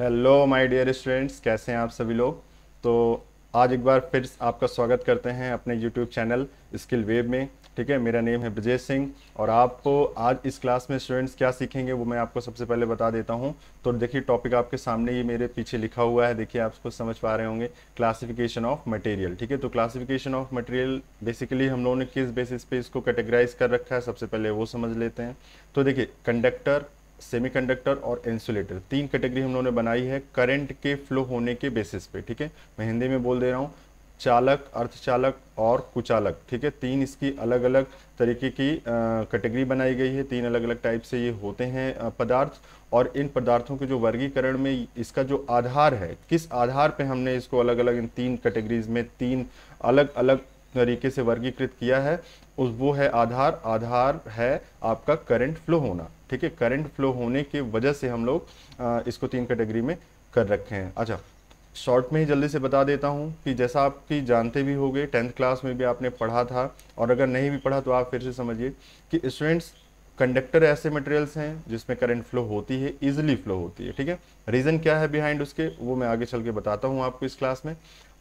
Hello my dear students, कैसे हैं आप सभी लोग। तो आज एक बार फिर आपका स्वागत करते हैं अपने यूट्यूब चैनल स्किल वेब में। ठीक है, मेरा नेम है ब्रजेश सिंह और आपको आज इस क्लास में स्टूडेंट्स क्या सीखेंगे वो मैं आपको सबसे पहले बता देता हूं। तो देखिए, टॉपिक आपके सामने ये मेरे पीछे लिखा हुआ है, देखिए आप उसको समझ पा रहे होंगे। Classification of material. ठीक है, तो क्लासिफिकेशन ऑफ मटेरियल बेसिकली हम लोगों ने किस बेसिस पे इसको कैटेगराइज कर रखा है, सबसे पहले वो समझ लेते हैं। तो देखिए, कंडक्टर, सेमीकंडक्टर और इंसुलेटर, तीन कैटेगरी हम लोगों ने बनाई है करंट के फ्लो होने के बेसिस पे। ठीक है, मैं हिंदी में बोल दे रहा हूँ। चालक, अर्धचालक और कुचालक। ठीक है, तीन इसकी अलग अलग तरीके की कैटेगरी बनाई गई है। तीन अलग अलग टाइप से ये होते हैं पदार्थ। और इन पदार्थों के जो वर्गीकरण में इसका जो आधार है, किस आधार पे हमने इसको अलग अलग इन तीन कैटेगरीज में तीन अलग अलग तरीके से वर्गीकृत किया है, उस वो है आधार है आपका करंट फ्लो होना। ठीक है, करंट फ्लो होने की वजह से हम लोग इसको तीन कैटेगरी में कर रखे हैं। अच्छा, शॉर्ट में ही जल्दी से बता देता हूं कि जैसा आपकी जानते भी होंगे, 10th क्लास में भी आपने पढ़ा था, और अगर नहीं भी पढ़ा तो आप फिर से समझिए कि स्टूडेंट्स, कंडक्टर ऐसे मटेरियल्स हैं जिसमें करंट फ्लो होती है, इजिली फ्लो होती है। ठीक है, रीज़न क्या है बिहाइंड उसके, वो मैं आगे चल के बताता हूँ आपको इस क्लास में।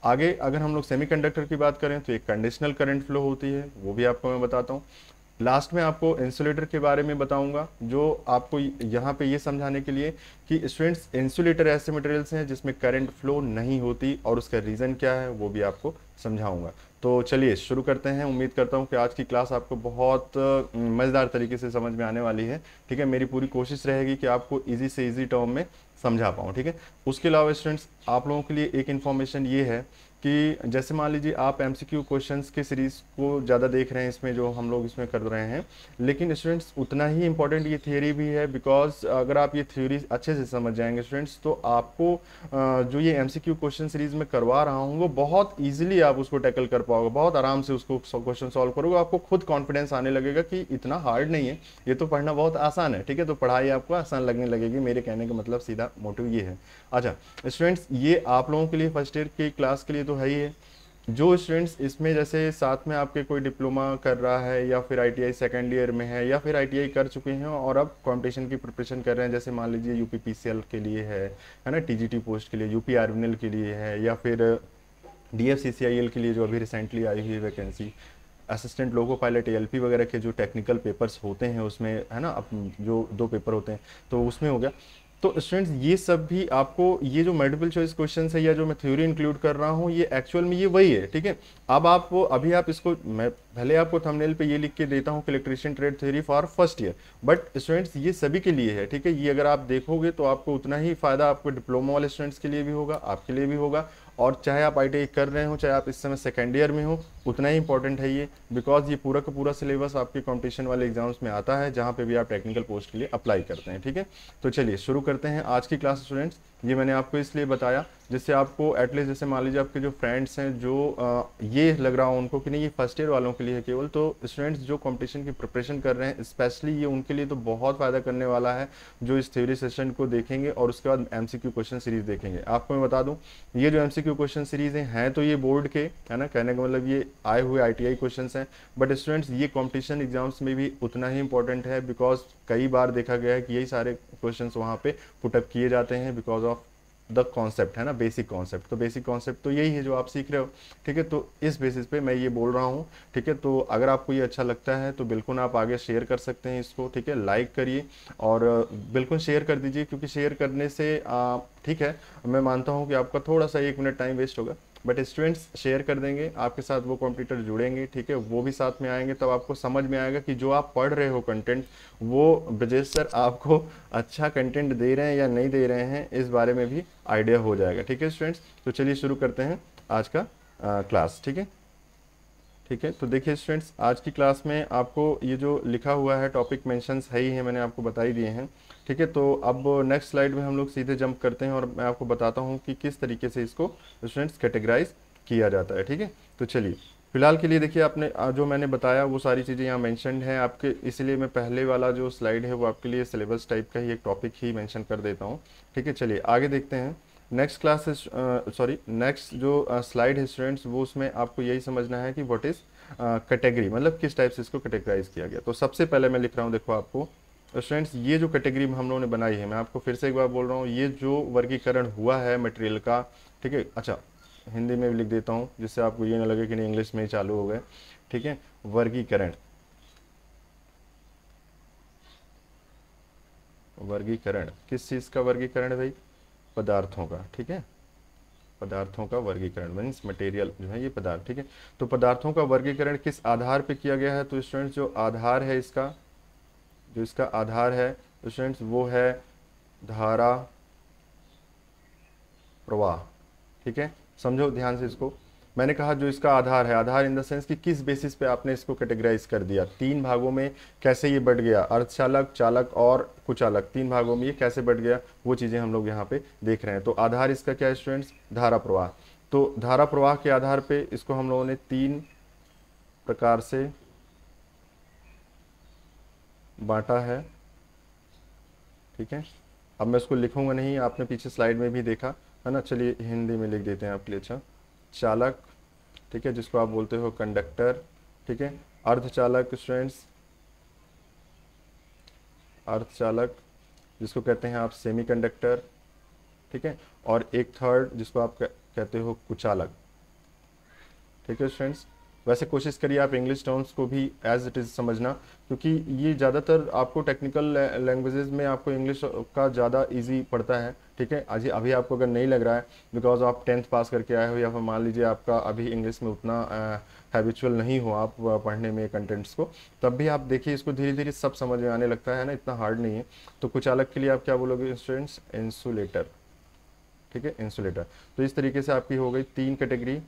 आगे अगर हम लोग सेमीकंडक्टर की बात करें तो एक कंडीशनल करंट फ्लो होती है, वो भी आपको मैं बताता हूँ। लास्ट में आपको इंसुलेटर के बारे में बताऊंगा, जो आपको यहाँ पे ये समझाने के लिए कि स्टूडेंट्स, इंसुलेटर ऐसे मटेरियल्स हैं जिसमें करंट फ्लो नहीं होती और उसका रीज़न क्या है वो भी आपको समझाऊंगा। तो चलिए शुरू करते हैं। उम्मीद करता हूँ कि आज की क्लास आपको बहुत मज़ेदार तरीके से समझ में आने वाली है। ठीक है, मेरी पूरी कोशिश रहेगी कि आपको ईजी से ईजी टर्म में समझा पाऊँ। ठीक है, उसके अलावा स्टूडेंट्स, आप लोगों के लिए एक इन्फॉर्मेशन ये है कि जैसे मान लीजिए आप एमसीक्यू क्वेश्चंस की सीरीज़ को ज़्यादा देख रहे हैं, इसमें जो हम लोग इसमें कर रहे हैं, लेकिन स्टूडेंट्स उतना ही इंपॉर्टेंट ये थियोरी भी है। बिकॉज अगर आप ये थ्योरी अच्छे से समझ जाएंगे स्टूडेंट्स, तो आपको जो ये एमसीक्यू क्वेश्चन सीरीज़ में करवा रहा हूँ वो बहुत ईजिली आप उसको टैकल कर पाओगे, बहुत आराम से उसको क्वेश्चन सॉल्व करोगे, आपको खुद कॉन्फिडेंस आने लगेगा कि इतना हार्ड नहीं है, ये तो पढ़ना बहुत आसान है। ठीक है, तो पढ़ाई आपको आसान लगने लगेगी, मेरे कहने का मतलब सीधा मोटिव ये है। अच्छा स्टूडेंट्स, ये आप लोगों के लिए फर्स्ट ईयर की क्लास के लिए तो है ही है। जो स्टूडेंट्स इसमें जैसे साथ में आपके कोई डिप्लोमा कर रहा है, या फिर आईटीआई सेकेंड ईयर में है, या फिर आईटीआई कर चुके हैं और अब कंपटीशन की प्रिपरेशन कर रहे हैं, जैसे मान लीजिए यूपीपीसीएल के लिए है ना, टीजीटी पोस्ट के लिए, यूपी आर्मिनल के लिए है, या फिर डीएफसीसीआईएल के लिए जो अभी रिसेंटली आई हुई vacancy, assistant loco pilot ALP वगैरह के जो टेक्निकल पेपर्स होते हैं उसमें, है ना, जो दो पेपर होते हैं, तो उसमें हो गया। तो स्टूडेंट्स, ये सब भी आपको, ये जो मल्टीपल चॉइस क्वेश्चन है या जो मैं थ्योरी इंक्लूड कर रहा हूँ, ये एक्चुअल में ये वही है। ठीक है, अब आप वो अभी आप इसको, मैं भले आपको थंबनेल पे ये लिख के देता हूँ कि electrician trade theory for first year, but students ये सभी के लिए है। ठीक है, ये अगर आप देखोगे तो आपको उतना ही फायदा आपको डिप्लोमा वाले स्टूडेंट्स के लिए भी होगा, आपके लिए भी होगा, और चाहे आप आईटीआई कर रहे हो, चाहे आप इस समय सेकेंड ईयर में हो, उतना ही इंपॉर्टेंट है ये। बिकॉज ये पूरा का पूरा सिलेबस आपके कॉम्पिटिशन वाले एग्जाम्स में आता है, जहाँ पे भी आप टेक्निकल पोस्ट के लिए अप्लाई करते हैं। ठीक है, तो चलिए शुरू करते हैं आज की क्लास स्टूडेंट्स। ये मैंने आपको इसलिए बताया जिससे आपको एटलीस्ट, जैसे मान लीजिए आपके जो फ्रेंड्स हैं, जो ये लग रहा हो उनको कि नहीं ये फर्स्ट ईयर वालों के लिए है केवल, तो स्टूडेंट्स जो कंपटीशन की प्रिपरेशन कर रहे हैं स्पेशली, ये उनके लिए तो बहुत फ़ायदा करने वाला है, जो इस थ्योरी सेशन को देखेंगे और उसके बाद एमसीक्यू क्वेश्चन सीरीज देखेंगे। आपको मैं बता दूं, ये जो एमसीक्यू क्वेश्चन सीरीज हैं तो ये बोर्ड के, है ना, कहने का मतलब ये आए हुए आईटीआई क्वेश्चंस हैं, बट स्टूडेंट्स ये कंपटीशन एग्जाम्स में भी उतना ही इंपॉर्टेंट है। बिकॉज कई बार देखा गया है कि यही सारे क्वेश्चंस वहाँ पे पुटअप किए जाते हैं बिकॉज ऑफ द कॉन्सेप्ट, है ना, बेसिक कॉन्सेप्ट। तो बेसिक कॉन्सेप्ट तो यही है जो आप सीख रहे हो। ठीक है, तो इस बेसिस पे मैं ये बोल रहा हूँ। ठीक है, तो अगर आपको ये अच्छा लगता है तो बिल्कुल आप आगे शेयर कर सकते हैं इसको। ठीक है, लाइक करिए और बिल्कुल शेयर कर दीजिए, क्योंकि शेयर करने से ठीक है, मैं मानता हूँ कि आपका थोड़ा सा 1 मिनट टाइम वेस्ट होगा, बट स्टूडेंट्स शेयर कर देंगे, आपके साथ वो कंप्यूटर जुड़ेंगे। ठीक है, वो भी साथ में आएंगे, तब आपको समझ में आएगा कि जो आप पढ़ रहे हो कंटेंट, वो ब्रजेश सर आपको अच्छा कंटेंट दे रहे हैं या नहीं दे रहे हैं, इस बारे में भी आइडिया हो जाएगा। ठीक है स्टूडेंट्स, तो चलिए शुरू करते हैं आज का क्लास। ठीक है, ठीक है, तो देखिए स्टूडेंट्स, आज की क्लास में आपको ये जो लिखा हुआ है टॉपिक मेंशंस है ही है, मैंने आपको बता ही दिए हैं। ठीक है, तो अब नेक्स्ट स्लाइड में हम लोग सीधे जंप करते हैं और मैं आपको बताता हूँ कि किस तरीके से इसको स्टूडेंट्स कैटेगराइज किया जाता है। ठीक है, तो चलिए फिलहाल के लिए देखिए, आपने जो मैंने बताया वो सारी चीज़ें यहाँ मेंशनड हैं आपके, इसलिए मैं पहले वाला जो स्लाइड है वो आपके लिए सिलेबस टाइप का ही एक टॉपिक ही मेंशन कर देता हूँ। ठीक है, चलिए आगे देखते हैं। नेक्स्ट क्लास सॉरी नेक्स्ट जो स्लाइड है स्टूडेंट्स, वो उसमें आपको यही समझना है कि व्हाट इज़ कैटेगरी, मतलब किस टाइप से इसको कैटेगराइज किया गया। तो सबसे पहले मैं लिख रहा हूँ, देखो आपको तो स्टूडेंट्स ये जो कैटेगरी हम लोगों ने बनाई है, मैं आपको फिर से एक बार बोल रहा हूँ, ये जो वर्गीकरण हुआ है मटेरियल का, ठीक है। अच्छा, हिंदी में भी लिख देता हूँ जिससे आपको ये ना लगे कि नहीं इंग्लिश में ही चालू हो गए, ठीक है। वर्गीकरण, वर्गीकरण किस चीज़ का वर्गीकरण है भाई? पदार्थों का, ठीक है। पदार्थों का वर्गीकरण मीन्स मटेरियल जो है ये पदार्थ, ठीक है। तो पदार्थों का वर्गीकरण किस आधार पे किया गया है? तो स्टूडेंट्स जो आधार है इसका, जो इसका आधार है स्टूडेंट्स वो है धारा प्रवाह, ठीक है। समझो ध्यान से इसको, मैंने कहा जो इसका आधार है, आधार इन द सेंस कि किस बेसिस पे आपने इसको कैटेगराइज कर दिया, तीन भागों में कैसे ये बढ़ गया, अर्धचालक, चालक और कुचालक, तीन भागों में ये कैसे बढ़ गया, वो चीज़ें हम लोग यहाँ पे देख रहे हैं। तो आधार इसका क्या है स्टूडेंट्स? धारा प्रवाह। तो धारा प्रवाह के आधार पे इसको हम लोगों ने तीन प्रकार से बांटा है, ठीक है। अब मैं इसको लिखूंगा नहीं, आपने पीछे स्लाइड में भी देखा है ना। चलिए हिंदी में लिख देते हैं आपके लिए। अच्छा, चालक, ठीक है, जिसको आप बोलते हो कंडक्टर, ठीक है। अर्धचालक स्टूडेंट्स, अर्धचालक जिसको कहते हैं आप सेमी कंडक्टर, ठीक है। और एक थर्ड जिसको आप कहते हो कुचालक, ठीक है स्टूडेंट्स। वैसे कोशिश करिए आप इंग्लिश टर्म्स को भी एज इट इज़ समझना, क्योंकि ये ज़्यादातर आपको टेक्निकल लैंग्वेजेस में आपको इंग्लिश का ज़्यादा इजी पड़ता है, ठीक है। आज अभी आपको अगर नहीं लग रहा है बिकॉज आप 10th पास करके आए हो, या फिर मान लीजिए आपका अभी इंग्लिश में उतना हैबिचुअल नहीं हो आप पढ़ने में कंटेंट्स को, तब भी आप देखिए इसको धीरे धीरे सब समझ में आने लगता है ना, इतना हार्ड नहीं है। तो कुचालक के लिए आप क्या बोलोगे स्टूडेंट्स? इंसुलेटर, ठीक है, इंसुलेटर। तो इस तरीके से आपकी हो गई तीन कैटेगरी,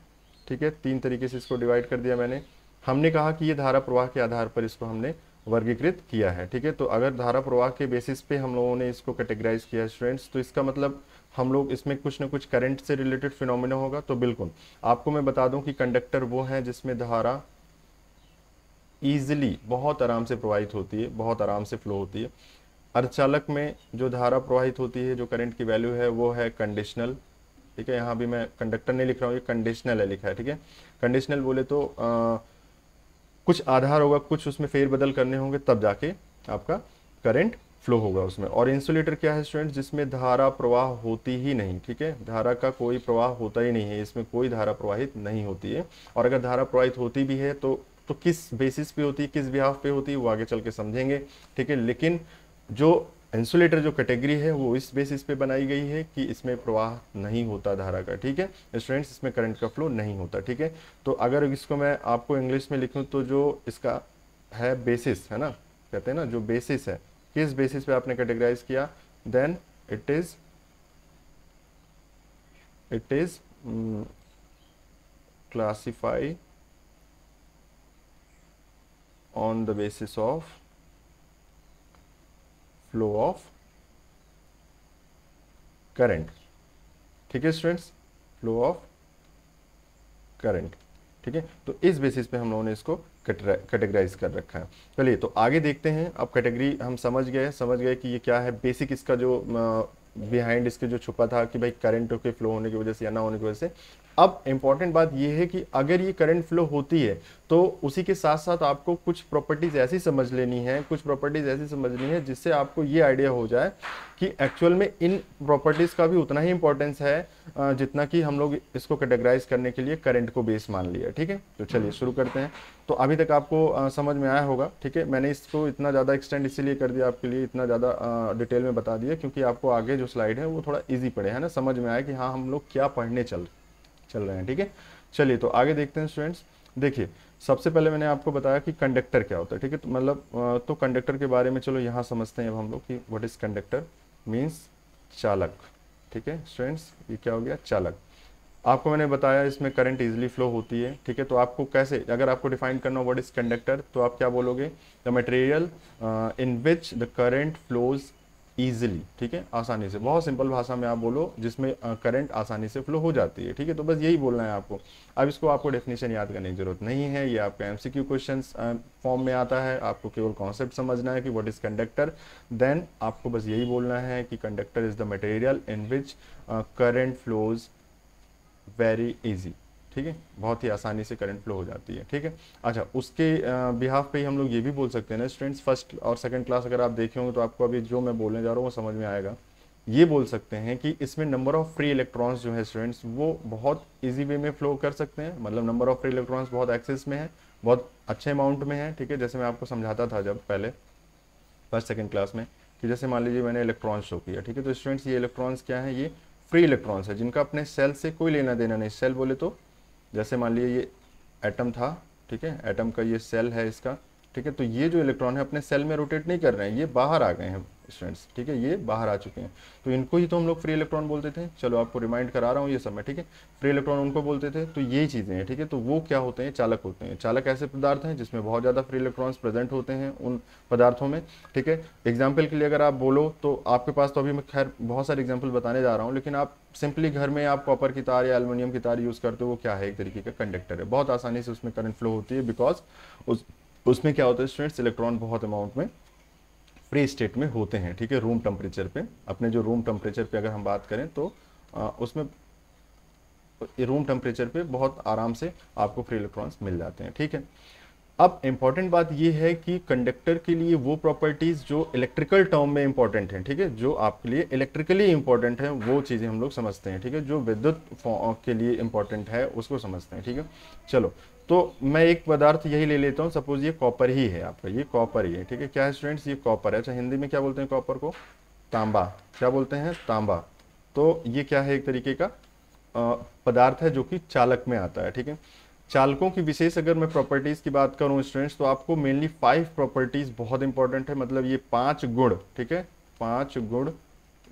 ठीक है। तीन तरीके से इसको डिवाइड कर दिया मैंने। हमने कहा कि ये धारा प्रवाह के आधार पर इसको हमने वर्गीकृत किया है, ठीक है। तो अगर धारा प्रवाह के बेसिस पे हम लोगों ने इसको कैटेगराइज किया स्टूडेंट्स, तो इसका मतलब हम लोग इसमें कुछ ना कुछ करंट से रिलेटेड फिनोमिना होगा। तो बिल्कुल आपको मैं बता दूं कि कंडक्टर वो है जिसमें धारा ईजिली बहुत आराम से प्रवाहित होती है, बहुत आराम से फ्लो होती है। अर्धचालक में जो धारा प्रवाहित होती है, जो करंट की वैल्यू है वो है कंडीशनल, ठीक है। यहाँ भी मैं कंडक्टर नहीं लिख रहा हूँ, ये कंडीशनल है लिखा है, ठीक है। कंडीशनल बोले तो कुछ आधार होगा, कुछ उसमें फेरबदल करने होंगे तब जाके आपका करंट फ्लो होगा उसमें। और इंसुलेटर क्या है स्टूडेंट? जिसमें धारा प्रवाह होती ही नहीं, ठीक है। धारा का कोई प्रवाह होता ही नहीं है, इसमें कोई धारा प्रवाहित नहीं होती है। और अगर धारा प्रवाहित होती भी है तो किस बेसिस पे होती है, किस बिहाफ पे होती है, वो आगे चल के समझेंगे, ठीक है। लेकिन जो इंसुलेटर जो कैटेगरी है वो इस बेसिस पे बनाई गई है कि इसमें प्रवाह नहीं होता धारा का, ठीक है स्टूडेंट्स, इसमें करंट का फ्लो नहीं होता, ठीक है। तो अगर इसको मैं आपको इंग्लिश में लिखूं तो जो इसका है बेसिस है ना, कहते हैं ना जो बेसिस है, किस बेसिस पे आपने कैटेगराइज किया, then it is classify on the basis of flow of current, ठीक है स्टूडेंट्स, फ्लो ऑफ करंट, ठीक है। तो इस बेसिस पे हम लोगों ने इसको कैटेगराइज कर रखा है। चलिए तो आगे देखते हैं। अब कैटेगरी हम समझ गए कि ये क्या है, बेसिक इसका जो बिहाइंड इसके जो छुपा था कि भाई करंट के फ्लो होने की वजह से या ना होने की वजह से। अब इंपॉर्टेंट बात ये है कि अगर ये करंट फ्लो होती है तो उसी के साथ साथ आपको कुछ प्रॉपर्टीज ऐसी समझ लेनी है, कुछ प्रॉपर्टीज ऐसी समझनी है जिससे आपको ये आइडिया हो जाए कि एक्चुअल में इन प्रॉपर्टीज का भी उतना ही इंपॉर्टेंस है जितना कि हम लोग इसको कैटेगराइज करने के लिए करंट को बेस मान लिया, ठीक है। तो चलिए शुरू करते हैं। तो अभी तक आपको समझ में आया होगा, ठीक है। मैंने इसको इतना ज़्यादा एक्सटेंड इसीलिए कर दिया आपके लिए, इतना ज़्यादा डिटेल में बता दिया क्योंकि आपको आगे जो स्लाइड है वो थोड़ा ईजी पड़े, है ना, समझ में आया कि हाँ हम लोग क्या पढ़ने चल रहे हैं, ठीक है। चलिए तो आगे देखते हैं स्टूडेंट्स। देखिए सबसे पहले मैंने आपको बताया कि कंडक्टर क्या होता है, ठीक है। तो मतलब तो कंडक्टर के बारे में चलो यहाँ समझते हैं अब हम लोग कि व्हाट इज कंडक्टर मीन्स चालक, ठीक है स्टूडेंट्स। ये क्या हो गया? चालक। आपको मैंने बताया इसमें करंट इजीली फ्लो होती है, ठीक है। तो आपको कैसे, अगर आपको डिफाइन करना हो व्हाट इज कंडक्टर, तो आप क्या बोलोगे? The material in which the current flows easily, ठीक है, आसानी से। बहुत सिंपल भाषा में आप बोलो जिसमें करंट आसानी से फ्लो हो जाती है, ठीक है। तो बस यही बोलना है आपको। अब इसको आपको डेफिनेशन याद करने की जरूरत नहीं है, ये आपका एमसीक्यू क्वेश्चन फॉर्म में आता है। आपको केवल कॉन्सेप्ट समझना है कि व्हाट इज कंडक्टर, देन आपको बस यही बोलना है कि conductor is the material in which current flows very easy, ठीक है, बहुत ही आसानी से करंट फ्लो हो जाती है। ठीक है, अच्छा उसके बिहाफ पे ही हम लोग ये भी बोल सकते हैं ना स्टूडेंट्स, फर्स्ट और सेकंड क्लास अगर आप देखे होंगे तो आपको अभी जो मैं बोलने जा रहा हूँ वो समझ में आएगा। ये बोल सकते हैं कि इसमें नंबर ऑफ फ्री इलेक्ट्रॉन्स जो है स्टूडेंट्स वो बहुत इजी वे में फ्लो कर सकते हैं, मतलब नंबर ऑफ फ्री इलेक्ट्रॉन्स बहुत एक्सेस में है, बहुत अच्छे अमाउंट में है। ठीक है, जैसे मैं आपको समझाता था जब पहले फर्स्ट सेकंड क्लास में, कि जैसे मान लीजिए मैंने इलेक्ट्रॉन्स शो किया। ठीक है, तो स्टूडेंट्स ये इलेक्ट्रॉन्स क्या है, ये फ्री इलेक्ट्रॉन्स है जिनका अपने सेल से कोई लेना देना नहीं। सेल बोले तो जैसे मान लीजिए ये एटम था, ठीक है, एटम का ये सेल है इसका। ठीक है, तो ये जो इलेक्ट्रॉन है अपने सेल में रोटेट नहीं कर रहे हैं, ये बाहर आ गए हैं स्टूडेंट्स। ठीक है, ये बाहर आ चुके हैं, तो इनको ही तो हम लोग फ्री इलेक्ट्रॉन बोलते थे। चलो आपको रिमाइंड करा रहा हूँ ये सब मैं। ठीक है, फ्री इलेक्ट्रॉन उनको बोलते थे, तो यही चीज़ें हैं। ठीक है, तो वो क्या होते हैं, चालक होते हैं। चालक ऐसे पदार्थ हैं जिसमें बहुत ज़्यादा फ्री इलेक्ट्रॉन्स प्रेजेंट होते हैं उन पदार्थों में। ठीक है, एग्जाम्पल के लिए अगर आप बोलो तो आपके पास तो अभी मैं खैर बहुत सारे एग्जाम्पल बताने जा रहा हूँ, लेकिन आप सिंपली घर में आप कॉपर की तार या एल्युमिनियम की तार यूज़ करते हो, वो क्या है, एक तरीके का कंडक्टर है, बहुत आसानी से उसमें करंट फ्लो होती है। बिकॉज उसमें क्या होता है स्टूडेंट्स, इलेक्ट्रॉन बहुत अमाउंट में फ्री स्टेट में होते हैं। ठीक है, रूम टेम्परेचर पे, अपने जो रूम टेम्परेचर पे अगर हम बात करें तो उसमें रूम टेम्परेचर पे बहुत आराम से आपको फ्री इलेक्ट्रॉन्स मिल जाते हैं। ठीक है, अब इंपॉर्टेंट बात यह है कि कंडक्टर के लिए वो प्रॉपर्टीज जो इलेक्ट्रिकल टर्म में इंपॉर्टेंट हैं, ठीक है, जो आपके लिए इलेक्ट्रिकली इंपॉर्टेंट है वो चीज़ें हम लोग समझते हैं। ठीक है, जो विद्युत के लिए इंपॉर्टेंट है उसको समझते हैं। ठीक है, चलो तो मैं एक पदार्थ यही ले लेता हूँ, सपोज ये कॉपर ही है आपका, ये कॉपर ही है। ठीक है, क्या है स्टूडेंट्स, ये कॉपर है। अच्छा हिंदी में क्या बोलते हैं कॉपर को, तांबा। क्या बोलते हैं, तांबा। तो ये क्या है, एक तरीके का पदार्थ है जो कि चालक में आता है। ठीक है, चालकों की विशेष अगर मैं प्रॉपर्टीज की बात करूं स्टूडेंट्स, तो आपको मेनली 5 प्रॉपर्टीज बहुत इंपॉर्टेंट है, मतलब ये 5 गुण। ठीक है, 5 गुण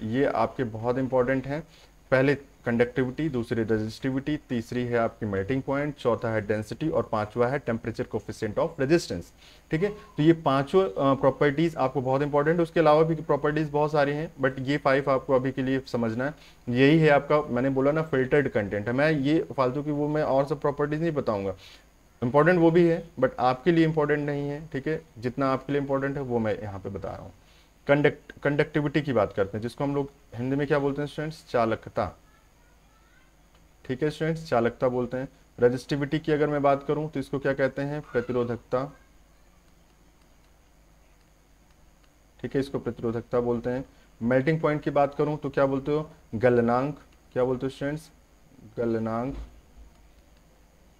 ये आपके बहुत इंपॉर्टेंट हैं। पहले कंडक्टिविटी, दूसरी रेजिस्टिविटी, तीसरी है आपकी मेल्टिंग पॉइंट, चौथा है डेंसिटी और पांचवा है टेम्परेचर कोफिशिएंट ऑफ रेजिस्टेंस। ठीक है, तो ये पांचों प्रॉपर्टीज आपको बहुत इंपॉर्टेंट है। उसके अलावा भी प्रॉपर्टीज बहुत सारी हैं, बट ये 5 आपको अभी के लिए समझना है। यही है आपका, मैंने बोला ना फिल्टर्ड कंटेंट है। मैं ये फालतू की वो मैं और सब प्रॉपर्टीज नहीं बताऊंगा, इंपॉर्टेंट वो भी है बट आपके लिए इंपॉर्टेंट नहीं है। ठीक है, जितना आपके लिए इंपॉर्टेंट है वो मैं यहाँ पे बता रहा हूँ। कंडक्टिविटी की बात करते हैं, जिसको हम लोग हिंदी में क्या बोलते हैं स्टूडेंट्स, चालकता। ठीक है स्टूडेंट्स, चालकता बोलते हैं। रेजिस्टिविटी की अगर मैं बात करूं तो इसको क्या कहते हैं, प्रतिरोधकता। ठीक है, इसको प्रतिरोधकता बोलते हैं। मेल्टिंग पॉइंट की बात करूं तो क्या बोलते हो, गलनांक। क्या बोलते हो स्टूडेंट्स, गलनांक,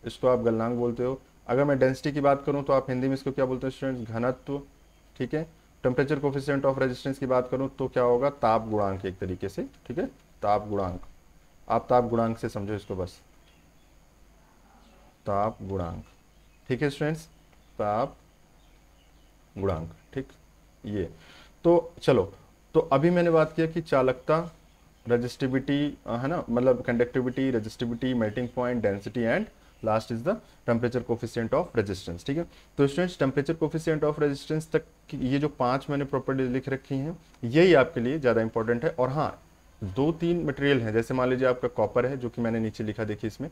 इसको आप गलनांक बोलते हो। अगर मैं डेंसिटी की बात करूं तो आप हिंदी में इसको क्या बोलते हो स्टूडेंट्स, घनत्व। ठीक है, टेम्परेचर कोफिशिएंट ऑफ रेजिस्टेंस की बात करूं तो क्या होगा, ताप गुणांक एक तरीके से। ठीक है, ताप गुणांक, आप ताप गुणांक से समझो इसको बस, ताप गुणांक। ठीक है स्टूडेंट्स, ताप गुणांक। ठीक, ये तो चलो, तो अभी मैंने बात किया कि चालकता, रजिस्टिविटी है ना, मतलब conductivity, resistivity, melting point, density and last is the temperature coefficient of resistance. ठीक है, तो students temperature coefficient of resistance तक ये जो 5 मैंने प्रॉपर्टीज लिख रखी हैं यही आपके लिए ज़्यादा इंपॉर्टेंट है। और हाँ, 2-3 मटेरियल हैं, जैसे मान लीजिए आपका कॉपर है जो कि मैंने नीचे लिखा, देखिए इसमें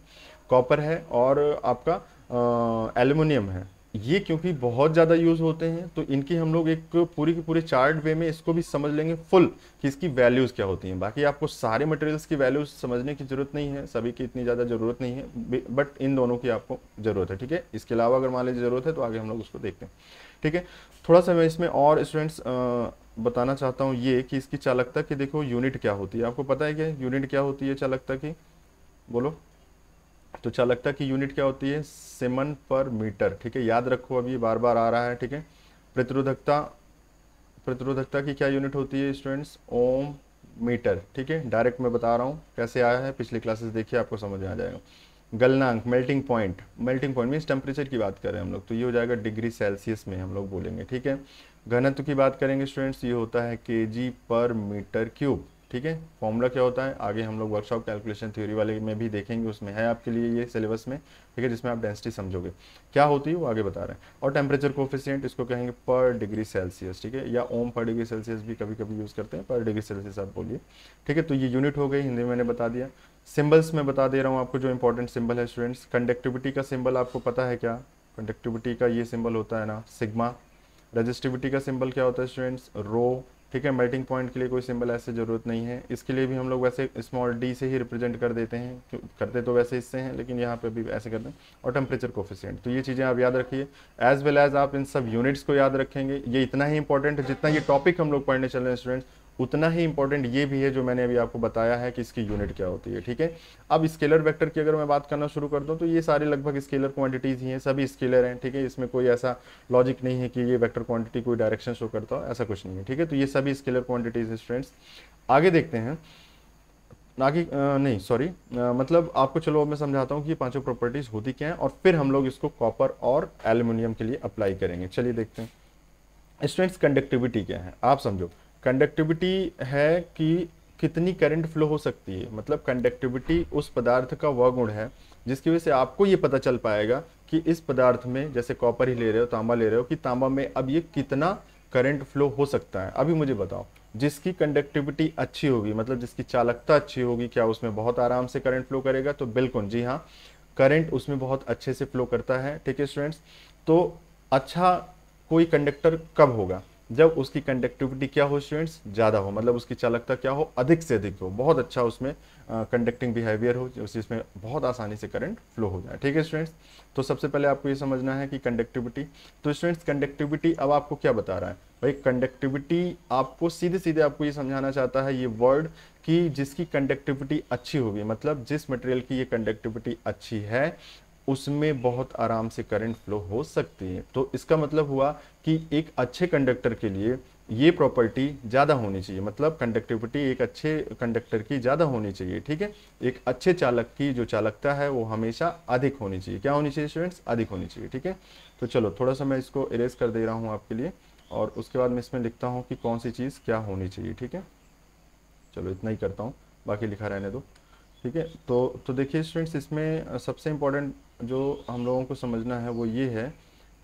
कॉपर है, और आपका एल्युमिनियम है। ये क्योंकि बहुत ज़्यादा यूज़ होते हैं तो इनकी हम लोग एक पूरी की पूरी चार्ट वे में इसको भी समझ लेंगे फुल कि इसकी वैल्यूज़ क्या होती हैं। बाकी आपको सारे मटेरियल्स की वैल्यूज़ समझने की ज़रूरत नहीं है, सभी की इतनी ज़्यादा ज़रूरत नहीं है, बट इन दोनों की आपको ज़रूरत है। ठीक है, इसके अलावा अगर मान लीजिए ज़रूरत है तो आगे हम लोग उसको देखते हैं। ठीक है, थोड़ा सा मैं इसमें और स्टूडेंट्स बताना चाहता हूँ ये कि इसकी चालकता की देखो यूनिट क्या होती है। आपको पता है क्या यूनिट क्या होती है चालकता की, बोलो। तो चालकता की यूनिट क्या होती है, सीमन पर मीटर। ठीक है, याद रखो, अभी बार बार आ रहा है। ठीक है, प्रतिरोधकता, प्रतिरोधकता की क्या यूनिट होती है स्टूडेंट्स, ओम मीटर। ठीक है, डायरेक्ट मैं बता रहा हूँ कैसे आया है, पिछली क्लासेस देखिए आपको समझ में आ जाएगा। गलनांक, melting point, melting point means temperature की बात कर रहे हैं हम लोग, तो ये हो जाएगा डिग्री सेल्सियस में हम लोग बोलेंगे। ठीक है, घनत्व की बात करेंगे स्टूडेंट्स, ये होता है केजी पर मीटर क्यूब। ठीक है, फॉर्मूला क्या होता है आगे हम लोग वर्कशॉप कैलकुलेशन थ्योरी वाले में भी देखेंगे, उसमें है आपके लिए ये सिलेबस में। ठीक है, जिसमें आप डेंसिटी समझोगे क्या होती है वो आगे बता रहे हैं। और टेम्परेचर कोफिशिएंट इसको कहेंगे पर डिग्री सेल्सियस। ठीक है, या ओम पर डिग्री सेल्सियस भी कभी कभी यूज़ करते हैं, पर डिग्री सेल्सियस आप बोलिए। ठीक है, तो ये यूनिट हो गई, हिंदी में मैंने बता दिया। सिंबल्स में बता दे रहा हूँ आपको, जो इंपॉर्टेंट सिंबल है स्टूडेंट्स, कंडक्टिविटी का सिंबल आपको पता है क्या, कंडक्टिविटी का ये सिंबल होता है ना सिग्मा। रेजिस्टिविटी का सिंबल क्या होता है स्टूडेंट्स, रो। ठीक है। मेल्टिंग पॉइंट के लिए कोई सिंबल ऐसे ज़रूरत नहीं है, इसके लिए भी हम लोग वैसे स्मॉल डी से ही रिप्रेजेंट कर देते हैं, करते तो वैसे इससे हैं लेकिन यहाँ पे भी ऐसे करते हैं। और टेम्परेचर कोफिशिएंट, तो ये चीज़ें आप याद रखिए, एज वेल एज आप इन सब यूनिट्स को याद रखेंगे। ये इतना ही इंपॉर्टेंट है जितना ये टॉपिक हम लोग पढ़ने चल रहे हैं स्टूडेंट्स, उतना ही इंपॉर्टेंट ये भी है जो मैंने अभी आपको बताया है कि इसकी यूनिट क्या होती है, ठीक है। अब स्केलर वेक्टर की अगर मैं बात करना शुरू कर दूं तो ये सारे लगभग स्केलर क्वांटिटीज ही हैं, सभी स्केलर हैं, ठीक है। इसमें कोई ऐसा लॉजिक नहीं है कि ये वेक्टर क्वांटिटी कोई डायरेक्शन शो करता हो, ऐसा कुछ नहीं है, ठीक है। तो ये सभी स्केलर क्वांटिटीज हैं स्टूडेंट्स। आगे देखते हैं, आगे नहीं सॉरी, मतलब आपको चलो अब मैं समझाता हूँ कि ये पांचों प्रॉपर्टीज होती क्या है और फिर हम लोग इसको कॉपर और एल्यूमिनियम के लिए अप्लाई करेंगे। चलिए देखते हैं स्टूडेंट्स, कंडक्टिविटी क्या है आप समझो। कंडक्टिविटी है कि कितनी करंट फ्लो हो सकती है, मतलब कंडक्टिविटी उस पदार्थ का वह गुण है जिसकी वजह से आपको ये पता चल पाएगा कि इस पदार्थ में, जैसे कॉपर ही ले रहे हो, तांबा ले रहे हो, कि तांबा में अब ये कितना करंट फ्लो हो सकता है। अभी मुझे बताओ, जिसकी कंडक्टिविटी अच्छी होगी, मतलब जिसकी चालकता अच्छी होगी, क्या उसमें बहुत आराम से करंट फ्लो करेगा? तो बिल्कुल जी हाँ, करंट उसमें बहुत अच्छे से फ्लो करता है, ठीक है स्टूडेंट्स। तो अच्छा कोई कंडक्टर कब होगा? जब उसकी कंडक्टिविटी क्या हो स्टूडेंट्स? ज़्यादा हो, मतलब उसकी चालकता क्या हो? अधिक से अधिक हो, बहुत अच्छा उसमें कंडक्टिंग बिहेवियर हो, जिसमें बहुत आसानी से करंट फ्लो हो जाए, ठीक है स्टूडेंट्स। तो सबसे पहले आपको ये समझना है कि कंडक्टिविटी, तो स्टूडेंट्स कंडक्टिविटी अब आपको क्या बता रहा है भाई? कंडक्टिविटी आपको सीधे सीधे आपको ये समझाना चाहता है ये वर्ड कि जिसकी कंडक्टिविटी अच्छी होगी, मतलब जिस मटेरियल की ये कंडक्टिविटी अच्छी है उसमें बहुत आराम से करंट फ्लो हो सकती है। तो इसका मतलब हुआ कि एक अच्छे कंडक्टर के लिए ये प्रॉपर्टी ज़्यादा होनी चाहिए, मतलब कंडक्टिविटी एक अच्छे कंडक्टर की ज़्यादा होनी चाहिए, ठीक है। एक अच्छे चालक की जो चालकता है वो हमेशा अधिक होनी चाहिए। क्या होनी चाहिए स्टूडेंट्स? अधिक होनी चाहिए, ठीक है। तो चलो थोड़ा सा मैं इसको इरेज कर दे रहा हूँ आपके लिए, और उसके बाद मैं इसमें लिखता हूँ कि कौन सी चीज़ क्या होनी चाहिए, ठीक है। चलो इतना ही करता हूँ, बाकी लिखा रहने दो, ठीक है। तो देखिए स्टूडेंट्स, इसमें सबसे इम्पोर्टेंट जो हम लोगों को समझना है वो ये है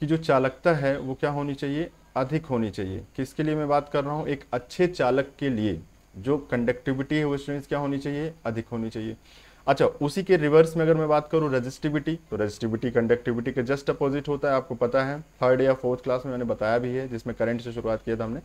कि जो चालकता है वो क्या होनी चाहिए? अधिक होनी चाहिए। किसके लिए मैं बात कर रहा हूँ? एक अच्छे चालक के लिए जो कंडक्टिविटी है वो स्टूडेंट्स क्या होनी चाहिए? अधिक होनी चाहिए। अच्छा, उसी के रिवर्स में अगर मैं बात करूँ रेजिस्टिविटी, तो रेजिस्टिविटी कंडक्टिविटी के जस्ट अपोजिट होता है, आपको पता है, थर्ड या फोर्थ क्लास में मैंने बताया भी है, जिसमें करंट से शुरुआत किया था हमने।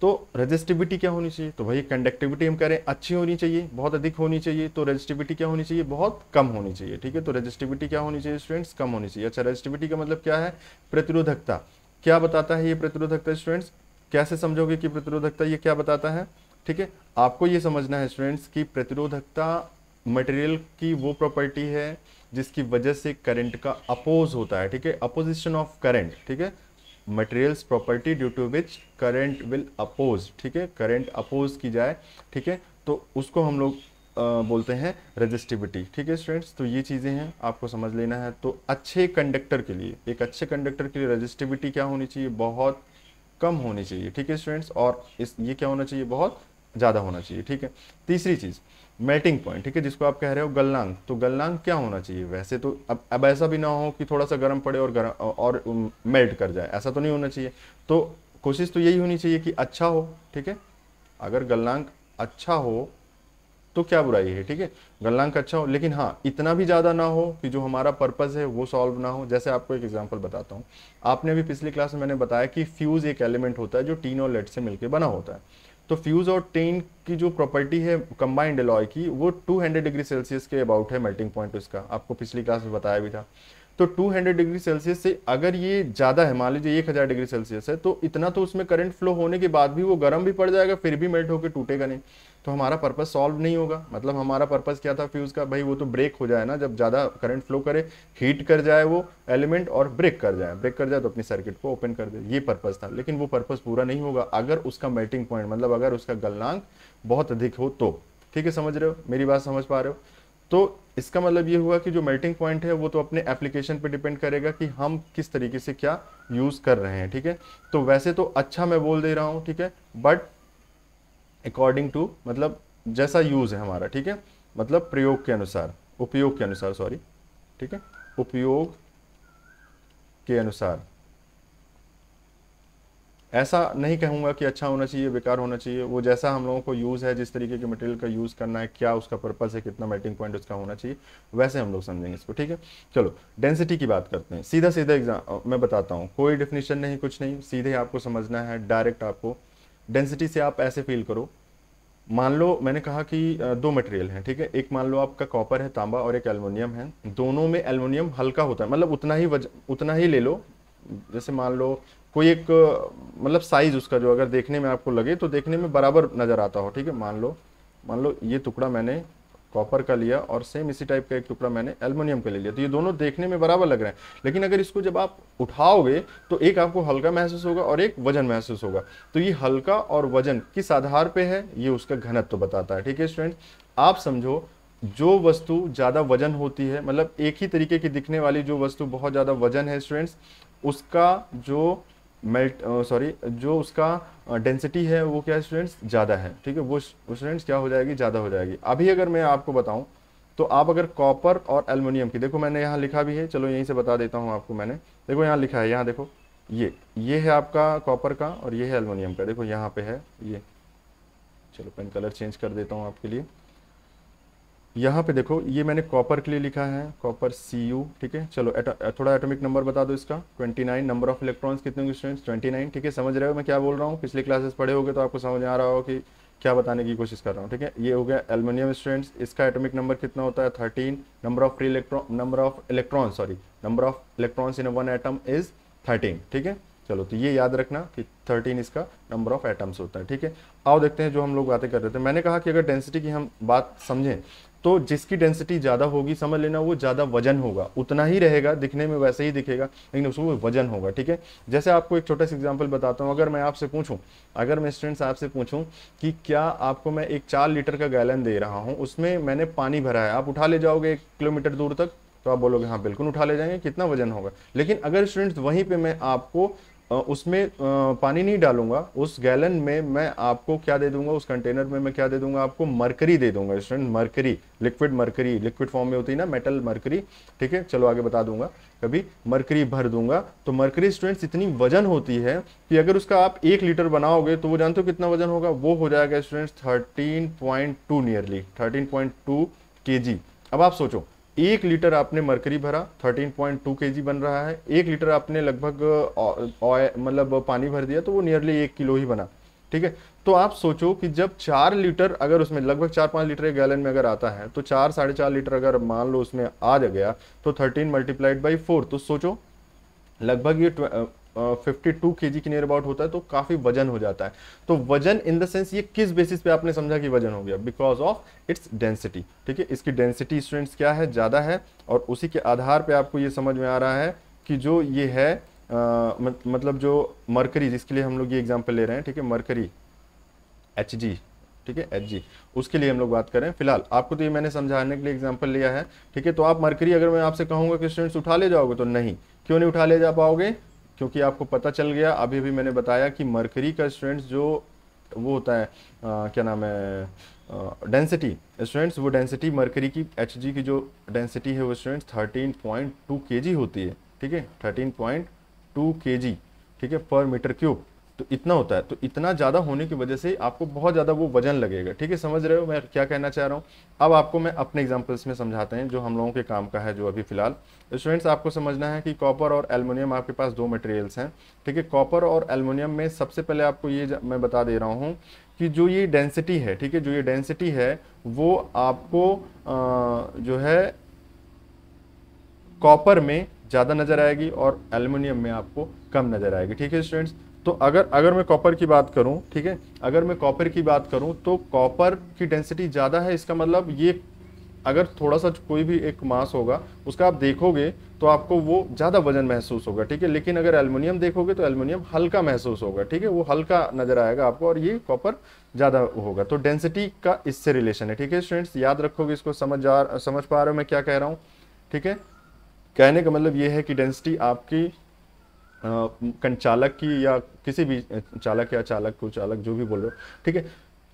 तो रेजिस्टिविटी क्या होनी चाहिए? तो भाई कंडक्टिविटी हम कह रहे हैं अच्छी होनी चाहिए, बहुत अधिक होनी चाहिए, तो रेजिस्टिविटी क्या होनी चाहिए? बहुत कम होनी चाहिए, ठीक है। तो रेजिस्टिविटी क्या होनी चाहिए स्टूडेंट्स? कम होनी चाहिए। अच्छा, रेजिस्टिविटी का मतलब क्या है? प्रतिरोधकता। क्या बताता है ये प्रतिरोधकता स्टूडेंट्स? कैसे समझोगे कि प्रतिरोधकता ये क्या बताता है? ठीक है, आपको ये समझना है स्टूडेंट्स कि प्रतिरोधकता मटेरियल की वो प्रॉपर्टी है जिसकी वजह से करंट का अपोज होता है, ठीक है, अपोजिशन ऑफ करंट, ठीक है। Materials property due to which current will oppose, ठीक है, करंट अपोज की जाए, ठीक है, तो उसको हम लोग बोलते हैं रेजिस्टिविटी, ठीक है स्टूडेंट्स। तो ये चीज़ें हैं, आपको समझ लेना है। तो अच्छे कंडक्टर के लिए, एक अच्छे कंडक्टर के लिए रेजिस्टिविटी क्या होनी चाहिए? बहुत कम होनी चाहिए, ठीक है स्टूडेंट्स। और इस ये क्या होना चाहिए? बहुत ज़्यादा होना चाहिए, ठीक है। तीसरी चीज़ मेल्टिंग पॉइंट, ठीक है, जिसको आप कह रहे हो गलनांक। तो गलनांक क्या होना चाहिए? वैसे तो अब ऐसा भी ना हो कि थोड़ा सा गर्म पड़े और मेल्ट कर जाए, ऐसा तो नहीं होना चाहिए। तो कोशिश तो यही होनी चाहिए कि अच्छा हो, ठीक है। अगर गलनांक अच्छा हो तो क्या बुराई है, ठीक है, गलनांक अच्छा हो, लेकिन हाँ इतना भी ज़्यादा ना हो कि जो हमारा पर्पज़ है वो सॉल्व ना हो। जैसे आपको एक एग्जांपल बताता हूँ, आपने अभी पिछली क्लास में मैंने बताया कि फ्यूज़ एक एलिमेंट होता है जो टीन और लेड से मिलकर बना होता है। तो फ्यूज़ और टीन की जो प्रॉपर्टी है कंबाइंड एलॉय की, वो 200 डिग्री सेल्सियस के अबाउट है मेल्टिंग पॉइंट उसका, आपको पिछली क्लास में बताया भी था। तो 200 डिग्री सेल्सियस से अगर ये ज़्यादा है, मान लीजिए 1000 डिग्री सेल्सियस है, तो इतना तो उसमें करंट फ्लो होने के बाद भी वो गर्म भी पड़ जाएगा, फिर भी मेल्ट होकर टूटेगा नहीं, तो हमारा पर्पस सॉल्व नहीं होगा। मतलब हमारा पर्पस क्या था फ्यूज़ का? भाई वो तो ब्रेक हो जाए ना, जब ज़्यादा करंट फ्लो करे, हीट कर जाए वो एलिमेंट और ब्रेक कर जाए तो अपनी सर्किट को ओपन कर दे, ये पर्पस था। लेकिन वो पर्पस पूरा नहीं होगा अगर उसका मेल्टिंग पॉइंट, मतलब अगर उसका गलनांक बहुत अधिक हो तो, ठीक है, समझ रहे हो मेरी बात, समझ पा रहे हो? तो इसका मतलब ये हुआ कि जो मेल्टिंग पॉइंट है वो तो अपने एप्लीकेशन पे डिपेंड करेगा कि हम किस तरीके से क्या यूज़ कर रहे हैं, ठीक है। तो वैसे तो अच्छा मैं बोल दे रहा हूँ, ठीक है, बट अकॉर्डिंग टू, मतलब जैसा यूज़ है हमारा, ठीक है, मतलब प्रयोग के अनुसार, उपयोग के अनुसार, सॉरी, ठीक है, उपयोग के अनुसार। ऐसा नहीं कहूँगा कि अच्छा होना चाहिए, बेकार होना चाहिए, वो जैसा हम लोगों को यूज़ है, जिस तरीके के मटेरियल का यूज़ करना है, क्या उसका पर्पस है, कितना मेल्टिंग पॉइंट उसका होना चाहिए, वैसे हम लोग समझेंगे इसको, ठीक है। चलो डेंसिटी की बात करते हैं, सीधा सीधा एग्जाम मैं बताता हूँ, कोई डेफिनेशन नहीं, कुछ नहीं, सीधे आपको समझना है, डायरेक्ट आपको डेंसिटी से आप ऐसे फील करो, मान लो मैंने कहा कि दो मटेरियल हैं, ठीक है, एक मान लो आपका कॉपर है, तांबा, और एक एल्युमिनियम है। दोनों में एल्युमिनियम हल्का होता है, मतलब उतना ही ले लो। जैसे मान लो कोई एक मतलब साइज उसका जो अगर देखने में आपको लगे तो देखने में बराबर नजर आता हो, ठीक है। मान लो ये टुकड़ा मैंने कॉपर का लिया और सेम इसी टाइप का एक टुकड़ा मैंने एल्युमिनियम का ले लिया, तो ये दोनों देखने में बराबर लग रहे हैं, लेकिन अगर इसको जब आप उठाओगे तो एक आपको हल्का महसूस होगा और एक वजन महसूस होगा। तो ये हल्का और वजन किस आधार पे है, ये उसका घनत्व बताता है, ठीक है स्टूडेंट। आप समझो, जो वस्तु ज्यादा वजन होती है, मतलब एक ही तरीके की दिखने वाली जो वस्तु बहुत ज्यादा वजन है स्टूडेंट्स, उसका जो जो उसका डेंसिटी है वो क्या है स्टूडेंट्स, ज़्यादा है, ठीक है। वो स्टूडेंट्स क्या हो जाएगी, ज़्यादा हो जाएगी। अभी अगर मैं आपको बताऊं तो आप अगर कॉपर और एल्युमिनियम की, देखो मैंने यहाँ लिखा भी है, चलो यहीं से बता देता हूँ आपको। मैंने देखो यहाँ लिखा है, यहाँ देखो, ये है आपका कॉपर का और ये है एल्युमिनियम का, देखो यहाँ पे है ये। चलो पेन कलर चेंज कर देता हूँ आपके लिए। यहाँ पे देखो, ये मैंने कॉपर के लिए लिखा है, कॉपर Cu, ठीक है। चलो थोड़ा एटॉमिक नंबर बता दो इसका, 29। नंबर ऑफ इलेक्ट्रॉन्स कितने होंगे स्टूडेंट्स, 29, ठीक है। समझ रहे हो मैं क्या बोल रहा हूँ, पिछले क्लासेस पढ़े होगे तो आपको समझ आ रहा होगा कि क्या बताने की कोशिश कर रहा हूँ, ठीक है। ये हो गया एल्युमिनियम स्टूडेंट्स, इसका एटॉमिक नंबर कितना होता है, 13। Number of electrons in one atom is 13, ठीक है। चलो तो ये याद रखना कि 13 इसका नंबर ऑफ एटम्स होता है, ठीक है। आओ देखते हैं जो हम लोग बातें कर रहे थे। मैंने कहा कि अगर डेंसिटी की हम बात समझें तो जिसकी डेंसिटी ज़्यादा होगी, समझ लेना वो ज़्यादा वजन होगा, उतना ही रहेगा, दिखने में वैसे ही दिखेगा, लेकिन उसको वजन होगा, ठीक है। जैसे आपको एक छोटा सा एग्जांपल बताता हूँ। अगर मैं स्टूडेंट्स आपसे पूछूं कि क्या आपको मैं एक 4 लीटर का गैलन दे रहा हूँ, उसमें मैंने पानी भरा है, आप उठा ले जाओगे 1 किलोमीटर दूर तक, तो आप बोलोगे हाँ बिल्कुल उठा ले जाएंगे, कितना वजन होगा। लेकिन अगर स्टूडेंट्स वहीं पे मैं आपको उसमें पानी नहीं डालूंगा, उस गैलन में मैं आपको क्या दे दूंगा, उस कंटेनर में मैं क्या दे दूंगा, आपको मरकरी दे दूंगा स्टूडेंट, मरकरी, लिक्विड फॉर्म में होती है ना, मेटल मरकरी, ठीक है। चलो आगे बता दूंगा, कभी मरकरी भर दूंगा। तो मरकरी स्टूडेंट्स इतनी वजन होती है कि अगर उसका आप 1 लीटर बनाओगे तो वो जानते हो कितना वजन होगा, वो हो जाएगा स्टूडेंट्स 13.2, नियरली 13.2 kg। अब आप सोचो, 1 लीटर आपने मरकरी भरा, 13.2 kg बन रहा है। 1 लीटर आपने लगभग मतलब पानी भर दिया तो वो नियरली 1 किलो ही बना, ठीक है। तो आप सोचो कि जब 4 लीटर अगर उसमें लगभग 4-5 लीटर एक गैलन में अगर आता है, तो 4-4.5 लीटर अगर मान लो उसमें आ गया, तो 13 मल्टीप्लाइड बाई 4, तो सोचो लगभग ये 52 kg के नियर अबाउट होता है, तो काफी वजन हो जाता है। तो वजन इन द सेंस, ये किस बेसिस पे आपने समझा कि वजन हो गया, बिकॉज ऑफ इट्स डेंसिटी, ठीक है। इसकी डेंसिटी स्टूडेंट्स क्या है, ज्यादा है, और उसी के आधार पे आपको ये समझ में आ रहा है कि जो ये है मतलब जो मरकरी, जिसके लिए हम लोग ये एग्जाम्पल ले रहे हैं, ठीक है, मरकरी Hg, ठीक है, Hg, उसके लिए हम लोग बात कर रहे हैं। फिलहाल आपको तो ये मैंने समझाने के लिए एग्जांपल लिया है, ठीक है। तो आप मरकरी अगर मैं आपसे कहूंगा कि स्टूडेंट्स उठा ले जाओगे, तो नहीं, क्यों नहीं उठा ले जा पाओगे, क्योंकि आपको पता चल गया, अभी भी मैंने बताया कि मरकरी का स्टूडेंट्स जो वो होता है क्या नाम है, डेंसिटी स्टूडेंट्स, वो डेंसिटी मरकरी की Hg की जो डेंसिटी है वो स्टूडेंट्स 13.2 kg होती है, ठीक है, 13.2 kg, ठीक है, पर मीटर क्यूब। तो इतना होता है, तो इतना ज़्यादा होने की वजह से आपको बहुत ज़्यादा वो वजन लगेगा, ठीक है। समझ रहे हो मैं क्या कहना चाह रहा हूँ। अब आपको मैं अपने एग्जांपल्स में समझाते हैं जो हम लोगों के काम का है, जो अभी फिलहाल स्टूडेंट्स आपको समझना है कि कॉपर और एल्युमिनियम आपके पास दो मटेरियल्स हैं, ठीक है। कॉपर और एल्युमिनियम में सबसे पहले आपको ये मैं बता दे रहा हूँ कि जो ये डेंसिटी है, ठीक है, जो ये डेंसिटी है वो आपको जो है कॉपर में ज़्यादा नज़र आएगी और एल्युमिनियम में आपको कम नज़र आएगी, ठीक है स्टूडेंट्स। तो अगर मैं कॉपर की बात करूं, ठीक है, अगर मैं कॉपर की बात करूं तो कॉपर की डेंसिटी ज़्यादा है। इसका मतलब ये अगर थोड़ा सा कोई भी एक मास होगा उसका आप देखोगे तो आपको वो ज़्यादा वजन महसूस होगा, ठीक है। लेकिन अगर एल्युमिनियम देखोगे तो एल्युमिनियम हल्का महसूस होगा, ठीक है, वो हल्का नज़र आएगा आपको, और ये कॉपर ज़्यादा होगा। तो डेंसिटी का इससे रिलेशन है, ठीक है स्टूडेंट्स, याद रखोगे इसको, समझ पा रहे हो मैं क्या कह रहा हूँ, ठीक है। कहने का मतलब ये है कि डेंसिटी आपकी चालक की या किसी भी चालक या चालक को चालक जो भी बोल रहे हो, ठीक है,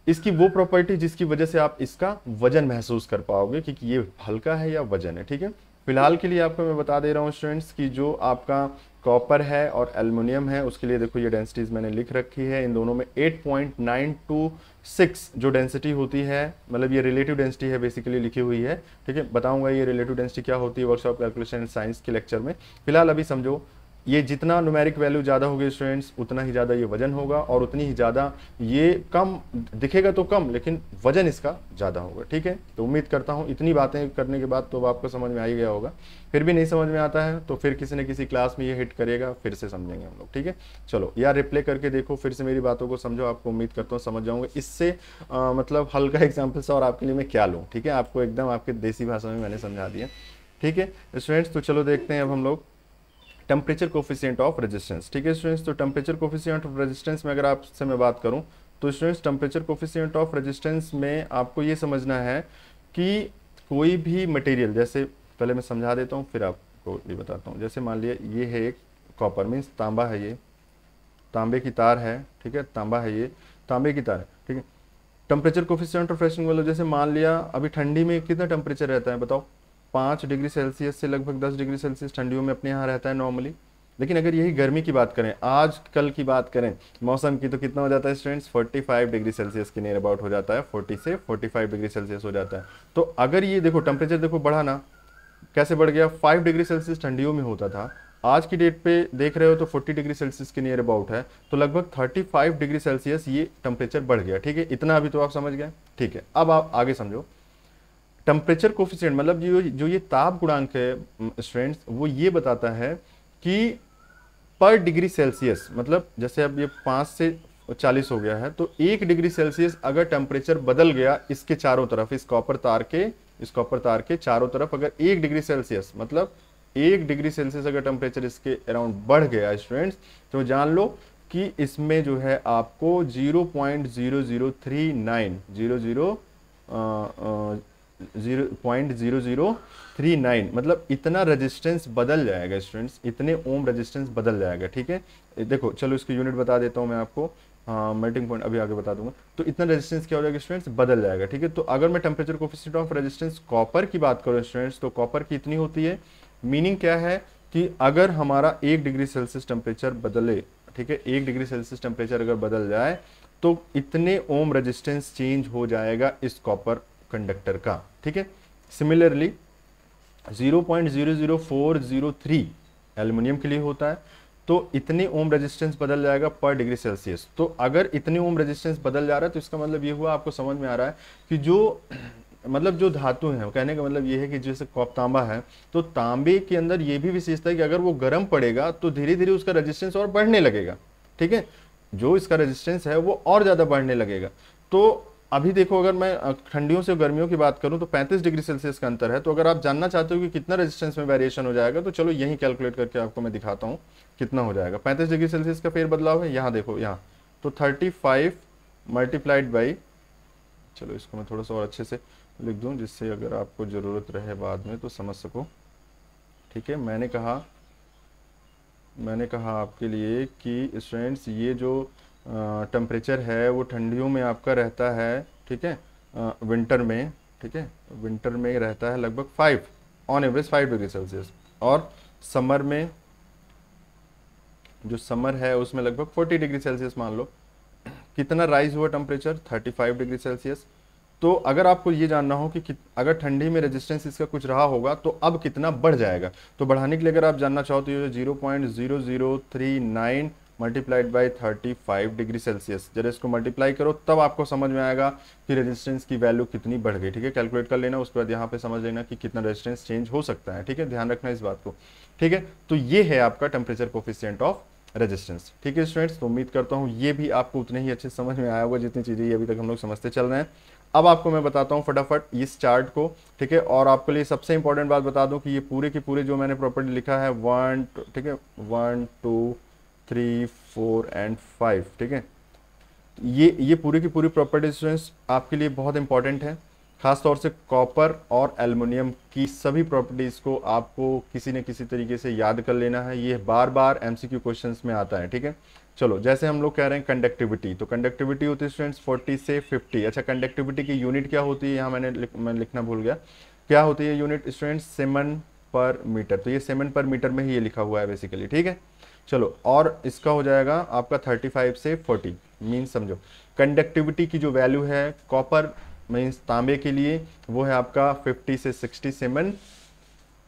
इसकी वो प्रॉपर्टी जिसकी वजह से आप इसका वजन महसूस कर पाओगे कि ये हल्का है या वजन है, ठीक है। फिलहाल के लिए आपको मैं बता दे रहा हूँ स्टूडेंट्स कि जो आपका कॉपर है और एल्युमिनियम है उसके लिए देखो ये डेंसिटीज मैंने लिख रखी है। इन दोनों में 8.926 जो डेंसिटी होती है, मतलब ये रिलेटिव डेंसिटी है बेसिकली लिखी हुई है, ठीक है। बताऊंगा ये रिलेटिव डेंसिटी क्या होती है वर्कशॉप कैलकुलेशन साइंस के लेक्चर में। फिलहाल अभी समझो ये जितना न्यूमेरिक वैल्यू ज़्यादा होगी स्टूडेंट्स, उतना ही ज़्यादा ये वजन होगा और उतनी ही ज़्यादा ये कम दिखेगा, तो कम, लेकिन वजन इसका ज़्यादा होगा। ठीक है, तो उम्मीद करता हूँ इतनी बातें करने के बाद तो आपको समझ में आ ही गया होगा। फिर भी नहीं समझ में आता है तो फिर किसी न किसी क्लास में ये हिट करेगा, फिर से समझेंगे हम लोग। ठीक है, चलो यार रिप्ले करके देखो, फिर से मेरी बातों को समझो, आपको उम्मीद करता हूँ समझ जाऊँगा। इससे मतलब हल्का एग्जाम्पल से और आपके लिए मैं क्या लूँ। ठीक है, आपको एकदम आपके देसी भाषा में मैंने समझा दिया। ठीक है स्टूडेंट्स, तो चलो देखते हैं अब हम लोग टेम्परेचर कोफिशिएंट ऑफ रेजिस्टेंस। ठीक है स्टूडेंट्स, तो टेम्परेचर कोफिशिएंट ऑफ रेजिस्टेंस में अगर आपसे मैं बात करूं तो students temperature coefficient of resistance में आपको ये समझना है कि कोई भी मटेरियल, जैसे पहले मैं समझा देता हूं फिर आपको ये बताता हूं। जैसे मान लिया ये है एक कॉपर, मीन्स तांबा है, ये तांबे की तार है। ठीक है, तांबा है, ये तांबे की तार है। ठीक है, टेम्परेचर कोफिशिएंट ऑफ रेजिस्टेंस मतलब जैसे मान लिया अभी ठंडी में कितना टेम्परेचर रहता है बताओ, 5 डिग्री सेल्सियस से लगभग 10 डिग्री सेल्सियस ठंडियों में अपने यहाँ रहता है नॉर्मली। लेकिन अगर यही गर्मी की बात करें, आज कल की बात करें मौसम की, तो कितना हो जाता है स्टूडेंट्स, 45 डिग्री सेल्सियस के नियर अबाउट हो जाता है, 40 से 45 डिग्री सेल्सियस हो जाता है। तो अगर ये देखो टेम्परेचर देखो बढ़ा ना, कैसे बढ़ गया, 5 डिग्री सेल्सियस ठंडियों में होता था, आज की डेट पे देख रहे हो तो 40 डिग्री सेल्सियस के नियर अबाउट है, तो लगभग 35 डिग्री सेल्सियस ये टेम्परेचर बढ़ गया। ठीक है, इतना अभी तो आप समझ गए। ठीक है, अब आप आगे समझो। टेम्परेचर कोफिशिएंट मतलब जो ये ताप गुणांक है स्टूडेंट्स, वो ये बताता है कि पर डिग्री सेल्सियस, मतलब जैसे अब ये 5 से 40 हो गया है, तो 1 डिग्री सेल्सियस अगर टेम्परेचर बदल गया इसके चारों तरफ, इस कॉपर तार के चारों तरफ अगर 1 डिग्री सेल्सियस, मतलब 1 डिग्री सेल्सियस अगर टेम्परेचर इसके अराउंड बढ़ गया स्टूडेंट्स, तो जान लो कि इसमें जो है आपको 0.0039 मतलब इतना रेजिस्टेंस बदल जाएगा स्टूडेंट्स, इतने ओम रेजिस्टेंस बदल जाएगा। ठीक है, देखो चलो इसकी यूनिट बता देता हूँ मैं आपको, मेल्टिंग पॉइंट अभी आगे बता दूंगा। तो इतना रेजिस्टेंस क्या हो जाएगा स्टूडेंट्स, बदल जाएगा। ठीक है, तो अगर मैं temperature coefficient of resistance copper की बात करूँ स्टूडेंट्स, तो कॉपर की इतनी होती है। मीनिंग क्या है कि अगर हमारा 1 डिग्री सेल्सियस टेम्परेचर बदले, ठीक है, 1 डिग्री सेल्सियस टेम्परेचर अगर बदल जाए तो इतने ओम रेजिस्टेंस चेंज हो जाएगा इस कॉपर कंडक्टर का। ठीक है, सिमिलरली 0.00403 एल्युमिनियम के लिए होता है, तो इतने ओम रेजिस्टेंस बदल जाएगा पर डिग्री सेल्सियस। तो अगर इतने ओम रेजिस्टेंस बदल जा रहा है तो इसका मतलब ये हुआ, आपको समझ में आ रहा है कि जो मतलब जो धातु है, कहने का मतलब ये है कि जैसे तांबा है, तो तांबे के अंदर ये भी विशेषता है कि अगर वो गर्म पड़ेगा तो धीरे धीरे उसका रेजिस्टेंस और बढ़ने लगेगा। ठीक है, जो इसका रेजिस्टेंस है वो और ज़्यादा बढ़ने लगेगा। तो अभी देखो अगर मैं ठंडियों से गर्मियों की बात करूं तो 35 डिग्री सेल्सियस का अंतर है। तो अगर आप जानना चाहते हो कि कितना रेजिस्टेंस में वेरिएशन हो जाएगा, तो चलो यही कैलकुलेट करके आपको मैं दिखाता हूं कितना हो जाएगा। 35 डिग्री सेल्सियस का फेर बदलाव है, यहाँ देखो, यहाँ तो 35 मल्टीप्लाइड बाई, चलो इसको मैं थोड़ा सा और अच्छे से लिख दूं जिससे अगर आपको ज़रूरत रहे बाद में तो समझ सको। ठीक है, मैंने कहा आपके लिए कि स्टूडेंट्स ये जो टेम्परेचर है वो ठंडियों में आपका रहता है, ठीक है, विंटर में, ठीक है, विंटर में रहता है लगभग 5 ऑन एवरेज 5 डिग्री सेल्सियस, और समर में, जो समर है उसमें लगभग 40 डिग्री सेल्सियस मान लो। कितना राइज हुआ टेम्परेचर, 35 डिग्री सेल्सियस। तो अगर आपको ये जानना हो कि अगर ठंडी में रेजिस्टेंस इसका कुछ रहा होगा तो अब कितना बढ़ जाएगा, तो बढ़ाने के लिए अगर आप जानना चाहो तो ये 0.0039 मल्टीप्लाइड बाई 35 डिग्री सेल्सियस, जरा इसको मल्टीप्लाई करो तब आपको समझ में आएगा कि रेजिस्टेंस की वैल्यू कितनी बढ़ गई। ठीक है, कैलकुलेट कर लेना, उसके बाद यहाँ पे समझ लेना कि कितना रेजिस्टेंस चेंज हो सकता है। ठीक है, ध्यान रखना इस बात को। ठीक है, तो ये है आपका टेम्परेचर कोफिशिएंट ऑफ रेजिस्टेंस। ठीक है स्टूडेंट्स, तो उम्मीद करता हूँ ये भी आपको उतने ही अच्छे समझ में आया होगा जितनी चीज़ें अभी तक हम लोग समझते चल रहे हैं। अब आपको मैं बताता हूँ फटाफट इस चार्ट को। ठीक है, और आपके लिए सबसे इंपॉर्टेंट बात बता दूं कि ये पूरे के पूरे जो मैंने प्रॉपर्टी लिखा है 1 ठीक है 1 2 3 4 एंड 5, ठीक है, ये पूरी की पूरी प्रॉपर्टी स्टूडेंट्स आपके लिए बहुत इंपॉर्टेंट है। खास तौर से कॉपर और एल्युमिनियम की सभी प्रॉपर्टीज़ को आपको किसी न किसी तरीके से याद कर लेना है, ये बार बार एमसीक्यू क्वेश्चंस में आता है। ठीक है, चलो जैसे हम लोग कह रहे हैं कंडक्टिविटी, तो कंडक्टिविटी होती है स्टूडेंट्स 40 से 50। अच्छा, कंडक्टिविटी की यूनिट क्या होती है, यहाँ मैं लिखना भूल गया, क्या होती है यूनिट स्टूडेंट्स, सेमन पर मीटर। तो ये सेमन पर मीटर में ही ये लिखा हुआ है बेसिकली। ठीक है, चलो, और इसका हो जाएगा आपका 35 से 40, मीन्स समझो कंडक्टिविटी की जो वैल्यू है कॉपर मीन्स तांबे के लिए वो है आपका 50 से 60 सेमन,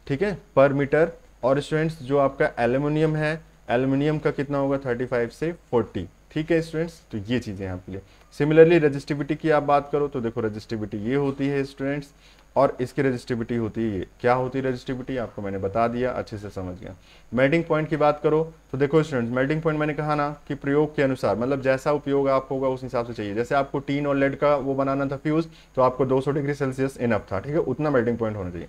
ठीक है, पर मीटर। और स्टूडेंट्स जो आपका एल्यूमिनियम है, एल्यूमिनियम का कितना होगा 35 से 40। ठीक है स्टूडेंट्स, तो ये चीज़ें आपके लिए। सिमिलरली रजिस्टिविटी की आप बात करो तो देखो रजिस्टिविटी ये होती है स्टूडेंट्स, और इसकी रजिस्टिविटी होती है ये। क्या होती है रजिस्टिविटी, आपको मैंने बता दिया, अच्छे से समझ गया। मेल्टिंग पॉइंट की बात करो तो देखो स्टूडेंट्स, मेल्टिंग पॉइंट मैंने कहा ना कि प्रयोग के अनुसार, मतलब जैसा उपयोग आप होगा उस हिसाब से चाहिए। जैसे आपको टीन और लेड का वो बनाना था फ्यूज, तो आपको 200 डिग्री सेल्सियस इनफ था, ठीक है, उतना मेल्टिंग पॉइंट होना चाहिए।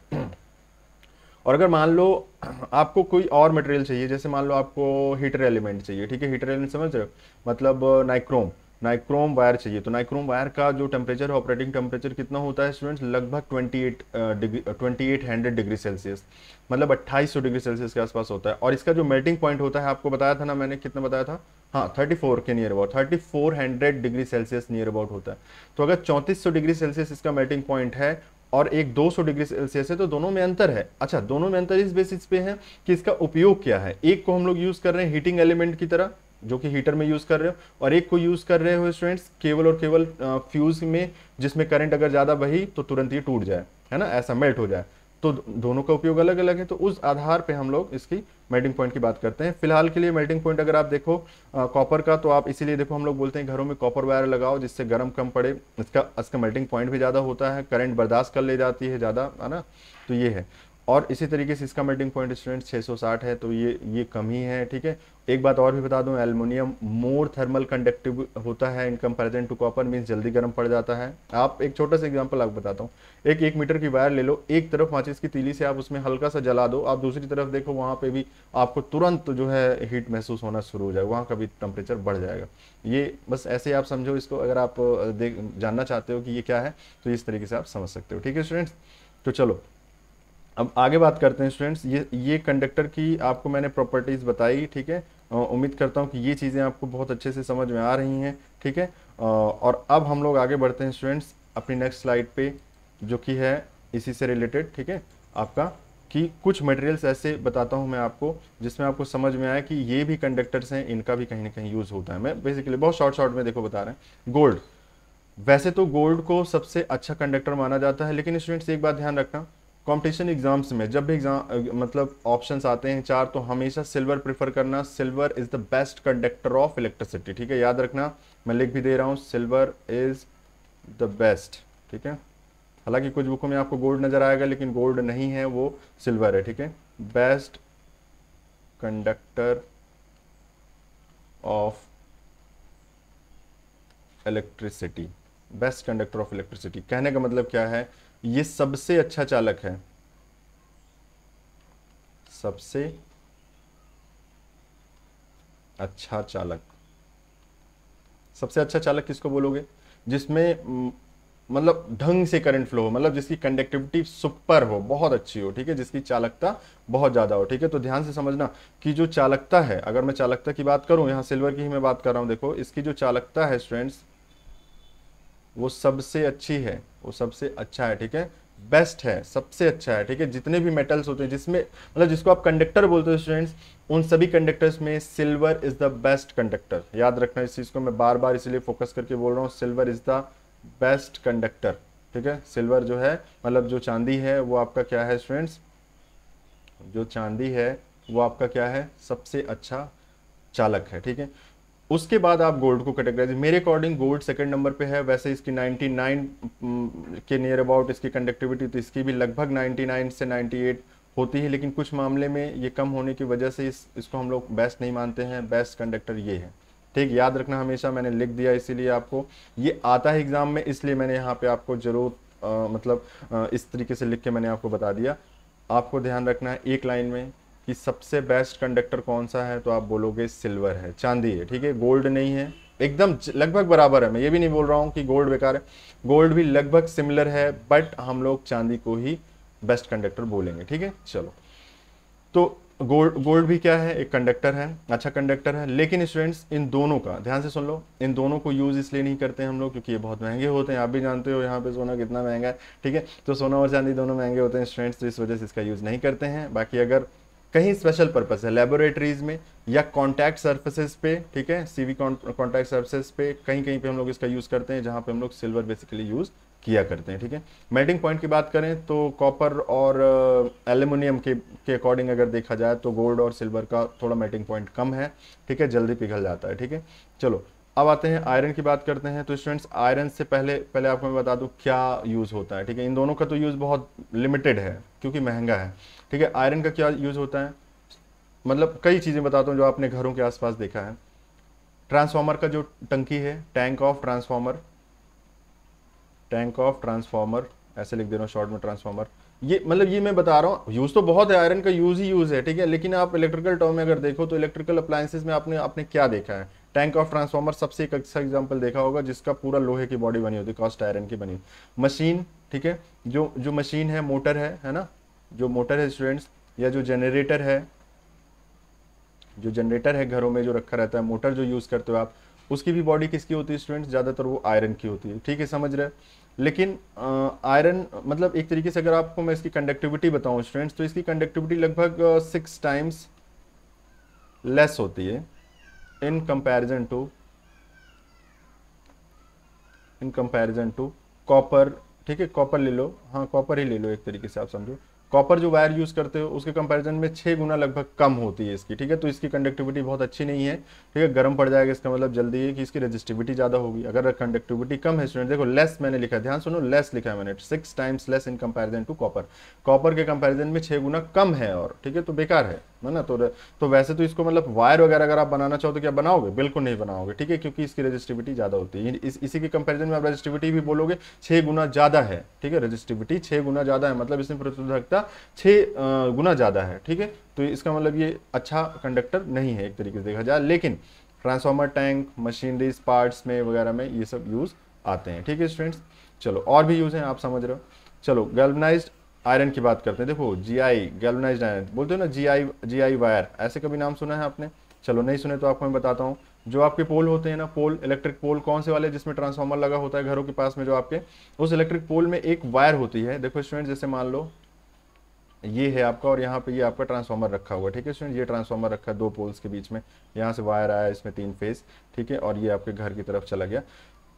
और अगर मान लो आपको कोई और मटेरियल चाहिए, जैसे मान लो आपको हीटर एलिमेंट चाहिए, ठीक है, हीटर एलिमेंट समझ रहे हो, मतलब नाइक्रोम, नाइक्रोम वायर चाहिए, तो नाइक्रोम वायर का जो टेम्परेचर है, ऑपरेटिंग टेम्परेचर कितना होता है स्टूडेंट्स, लगभग 2800 डिग्री सेल्सियस, मतलब 2800 डिग्री सेल्सियस के आसपास होता है। और इसका जो मेल्टिंग पॉइंट होता है, आपको बताया था ना मैंने, कितना बताया था, हाँ 34 के near about, 3400 degree Celsius near about होता है। तो अगर 3400 डिग्री सेल्सियस इसका मेल्टिंग पॉइंट है और एक 200 डिग्री सेल्सियस है, तो दोनों में अंतर है। अच्छा, दोनों में अंतर इस बेसिस पे है कि इसका उपयोग क्या है। एक को हम लोग यूज कर रहे हैं हीटिंग एलिमेंट की तरह, जो कि हीटर में यूज कर रहे हो, और एक को यूज कर रहे हो स्टूडेंट्स केवल और केवल फ्यूज में, जिसमें करंट अगर ज्यादा बही तो तुरंत ही टूट जाए, है ना, ऐसा मेल्ट हो जाए। तो दोनों का उपयोग अलग अलग है, तो उस आधार पे हम लोग इसकी मेल्टिंग पॉइंट की बात करते हैं। फिलहाल के लिए मेल्टिंग पॉइंट अगर आप देखो कॉपर का, तो आप इसीलिए देखो हम लोग बोलते हैं घरों में कॉपर वायर लगाओ, जिससे गर्म कम पड़े, इसका मेल्टिंग पॉइंट भी ज़्यादा होता है, करंट बर्दाश्त कर ले जाती है ज़्यादा, है ना, तो ये है। और इसी तरीके से इसका मेल्टिंग पॉइंट स्टूडेंट 660 है, तो ये कम ही है, ठीक है। एक बात और भी बता दूं, एल्युमिनियम मोर थर्मल कंडक्टिव होता है in comparison to copper, means जल्दी गर्म पड़ जाता है। आप एक छोटा सा एग्जांपल आपको बताता हूँ, एक मीटर की वायर ले लो, एक तरफ माचिस की तीली से आप उसमें हल्का सा जला दो, आप दूसरी तरफ देखो, वहां पे भी आपको तुरंत जो है हीट महसूस होना शुरू हो जाएगा, वहां का भी टेम्परेचर बढ़ जाएगा। ये बस ऐसे ही आप समझो इसको, अगर आप जानना चाहते हो कि ये क्या है, तो इस तरीके से आप समझ सकते हो, ठीक है स्टूडेंट्स। तो चलो अब आगे बात करते हैं स्टूडेंट्स, ये कंडक्टर की आपको मैंने प्रॉपर्टीज बताई, ठीक है। उम्मीद करता हूँ कि ये चीज़ें आपको बहुत अच्छे से समझ में आ रही हैं, ठीक है। और अब हम लोग आगे बढ़ते हैं स्टूडेंट्स अपनी नेक्स्ट स्लाइड पे, जो कि है इसी से रिलेटेड, ठीक है, आपका कि कुछ मटेरियल्स ऐसे बताता हूँ मैं आपको जिसमें आपको समझ में आए कि ये भी कंडक्टर्स हैं, इनका भी कहीं ना कहीं यूज़ होता है। मैं बेसिकली बहुत शॉर्ट में देखो बता रहे हैं। गोल्ड, वैसे तो गोल्ड को सबसे अच्छा कंडक्टर माना जाता है, लेकिन स्टूडेंट्स एक बात ध्यान रखना, कंपटीशन एग्जाम्स में जब भी एग्जाम मतलब ऑप्शंस आते हैं 4, तो हमेशा सिल्वर प्रेफर करना। Silver is the best conductor of electricity, ठीक है, याद रखना, मैं लिख भी दे रहा हूँ, सिल्वर इज द बेस्ट, ठीक है। हालांकि कुछ बुकों में आपको गोल्ड नजर आएगा, लेकिन गोल्ड नहीं है, वो सिल्वर है, ठीक है। Best conductor of electricity, best conductor of electricity कहने का मतलब क्या है, ये सबसे अच्छा चालक है, सबसे अच्छा चालक। सबसे अच्छा चालक किसको बोलोगे, जिसमें मतलब ढंग से करंट फ्लो हो, मतलब जिसकी कंडक्टिविटी सुपर हो, बहुत अच्छी हो, ठीक है, जिसकी चालकता बहुत ज्यादा हो, ठीक है। तो ध्यान से समझना कि जो चालकता है, अगर मैं चालकता की बात करूं, यहां सिल्वर की ही मैं बात कर रहा हूं, देखो इसकी जो चालकता है स्टूडेंट्स, वो सबसे अच्छी है, वो सबसे अच्छा है, ठीक है, बेस्ट है, सबसे अच्छा है, ठीक है। जितने भी मेटल्स होते हैं जिसमें मतलब जिसको आप कंडक्टर बोलते हो स्टूडेंट्स, उन सभी कंडक्टर्स में silver is the best conductor. याद रखना इस चीज को, मैं बार बार इसलिए फोकस करके बोल रहा हूँ, silver is the best conductor, ठीक है। सिल्वर जो है मतलब जो चांदी है वो आपका क्या है स्टूडेंट्स, जो चांदी है वो आपका क्या है, सबसे अच्छा चालक है, ठीक है। उसके बाद आप गोल्ड को कैटेगराइज, मेरे अकॉर्डिंग गोल्ड सेकंड नंबर पे है। वैसे इसकी 99 के नियर अबाउट इसकी कंडक्टिविटी, तो इसकी भी लगभग 99 से 98 होती है, लेकिन कुछ मामले में ये कम होने की वजह से इसको हम लोग बेस्ट नहीं मानते हैं। बेस्ट कंडक्टर ये है, ठीक, याद रखना हमेशा, मैंने लिख दिया इसीलिए आपको ये आता है एग्जाम में, इसलिए मैंने यहाँ पे आपको जरूर मतलब इस तरीके से लिख के मैंने आपको बता दिया। आपको ध्यान रखना है एक लाइन में कि सबसे बेस्ट कंडक्टर कौन सा है, तो आप बोलोगे सिल्वर है, चांदी है, ठीक है, गोल्ड नहीं है, एकदम लगभग बराबर है। मैं ये भी नहीं बोल रहा हूँ कि गोल्ड बेकार है, गोल्ड भी लगभग सिमिलर है, बट हम लोग चांदी को ही बेस्ट कंडक्टर बोलेंगे, ठीक है। चलो, तो गोल्ड भी क्या है, एक कंडक्टर है, अच्छा कंडक्टर है, लेकिन स्टूडेंट्स इन दोनों का ध्यान से सुन लो, इन दोनों को यूज इसलिए नहीं करते हम लोग क्योंकि ये बहुत महंगे होते हैं। आप भी जानते हो यहाँ पे सोना कितना महंगा है, ठीक है, तो सोना और चांदी दोनों महंगे होते हैं स्टूडेंट्स, तो इस वजह से इसका यूज नहीं करते हैं। बाकी अगर कहीं स्पेशल पर्पस है, लेबोरेटरीज में या कॉन्टैक्ट सर्फेसेस पे, ठीक है, सीवी कॉन्टैक्ट सर्फेसेस पे, कहीं कहीं पे हम लोग इसका यूज करते हैं, जहां पे हम लोग सिल्वर बेसिकली यूज किया करते हैं। ठीक है, मेल्टिंग पॉइंट की बात करें तो कॉपर और एल्यूमिनियम के अकॉर्डिंग अगर देखा जाए तो गोल्ड और सिल्वर का थोड़ा मेल्टिंग पॉइंट कम है। ठीक है, जल्दी पिघल जाता है। ठीक है, चलो अब आते हैं आयरन की बात करते हैं। तो स्टूडेंट्स आयरन से पहले पहले आपको मैं बता दूं क्या यूज़ होता है। ठीक है, इन दोनों का तो यूज़ बहुत लिमिटेड है क्योंकि महंगा है। ठीक है, आयरन का क्या यूज़ होता है, मतलब कई चीज़ें बताता हूँ जो आपने घरों के आसपास देखा है। ट्रांसफार्मर का जो टंकी है, tank of transformer, tank of transformer ऐसे लिख दे रहा हूँ शॉर्ट में ट्रांसफार्मर। ये मतलब ये मैं बता रहा हूँ यूज़ तो बहुत है, आयरन का यूज़ ही यूज़ है। ठीक है, लेकिन आप इलेक्ट्रिकल टर्म में अगर देखो तो इलेक्ट्रिकल अप्लायंसेस में आपने आपने क्या देखा है, टैंक ऑफ ट्रांसफार्मर सबसे एक अच्छा एग्जांपल देखा होगा जिसका पूरा लोहे की बॉडी बनी होती है, कास्ट आयरन की बनी मशीन। ठीक है, जो जो मशीन है, मोटर है ना, जो मोटर है स्टूडेंट्स, या जो जनरेटर है, जो जनरेटर है घरों में जो रखा रहता है, मोटर जो यूज़ करते हो आप, उसकी भी बॉडी किसकी होती है स्टूडेंट्स, ज़्यादातर वो आयरन की होती है। ठीक है, समझ रहे हैं। लेकिन आयरन मतलब एक तरीके से अगर आपको मैं इसकी कंडक्टिविटी बताऊं स्टूडेंट्स, तो इसकी कंडक्टिविटी लगभग 6 टाइम्स लेस होती है इन कंपैरिजन टू कॉपर। ठीक है, कॉपर ले लो, हाँ कॉपर ही ले लो, एक तरीके से आप समझो कॉपर जो वायर यूज करते हो उसके कंपैरिजन में 6 गुना लगभग कम होती है इसकी। ठीक है, तो इसकी कंडक्टिविटी बहुत अच्छी नहीं है। ठीक है, गर्म पड़ जाएगा, इसका मतलब जल्दी है कि इसकी रेजिस्टिविटी ज़्यादा होगी। अगर कंडक्टिविटी कम है स्टूडेंट, देखो लेस मैंने लिखा है, ध्यान सुनो, लेस लिखा है मैंने, 6 times less in comparison to copper. Copper के कंपैरिजन में 6 गुना कम है और ठीक है, तो बेकार है ना। तो वैसे तो इसको मतलब वायर वगैरह अगर आप बनाना चाहो तो क्या बनाओगे, बिल्कुल नहीं बनाओगे। ठीक है, क्योंकि इसकी रेजिस्टिविटी ज़्यादा होती है। इसी के कंपैरिजन में आप रेजिस्टिविटी भी बोलोगे 6 गुना ज़्यादा है। ठीक है, रेजिस्टिविटी 6 गुना ज़्यादा है, मतलब इसमें प्रतिरोधकता 6 गुना ज़्यादा है। ठीक है, तो इसका मतलब ये अच्छा कंडक्टर नहीं है एक तरीके से देखा जाए। लेकिन ट्रांसफार्मर, टैंक, मशीनरी पार्ट्स में वगैरह में ये सब यूज़ आते हैं। ठीक है स्टूडेंट्स, चलो और भी यूज़ हैं, आप समझ रहे हो। चलो गैल्वनाइज्ड आयरन की बात करते हैं। देखो जीआई, गैल्वनाइज्ड आयरन बोलते हो ना, जीआई वायर, ऐसे कभी नाम सुना है आपने? चलो नहीं सुने तो आपको मैं बताता हूँ। जो आपके पोल होते हैं ना, पोल, इलेक्ट्रिक पोल, कौन से वाले जिसमें ट्रांसफार्मर लगा होता है घरों के पास में, जो आपके उस इलेक्ट्रिक पोल में एक वायर होती है। देखो स्टूडेंट, जैसे मान लो ये है आपका और यहाँ पे ये आपका ट्रांसफार्मर रखा हुआ है। ठीक है स्टूडेंट, ये ट्रांसफार्मर रखा है 2 पोल्स के बीच में, यहाँ से वायर आया, इसमें 3 फेज। ठीक है, और ये आपके घर की तरफ चला गया।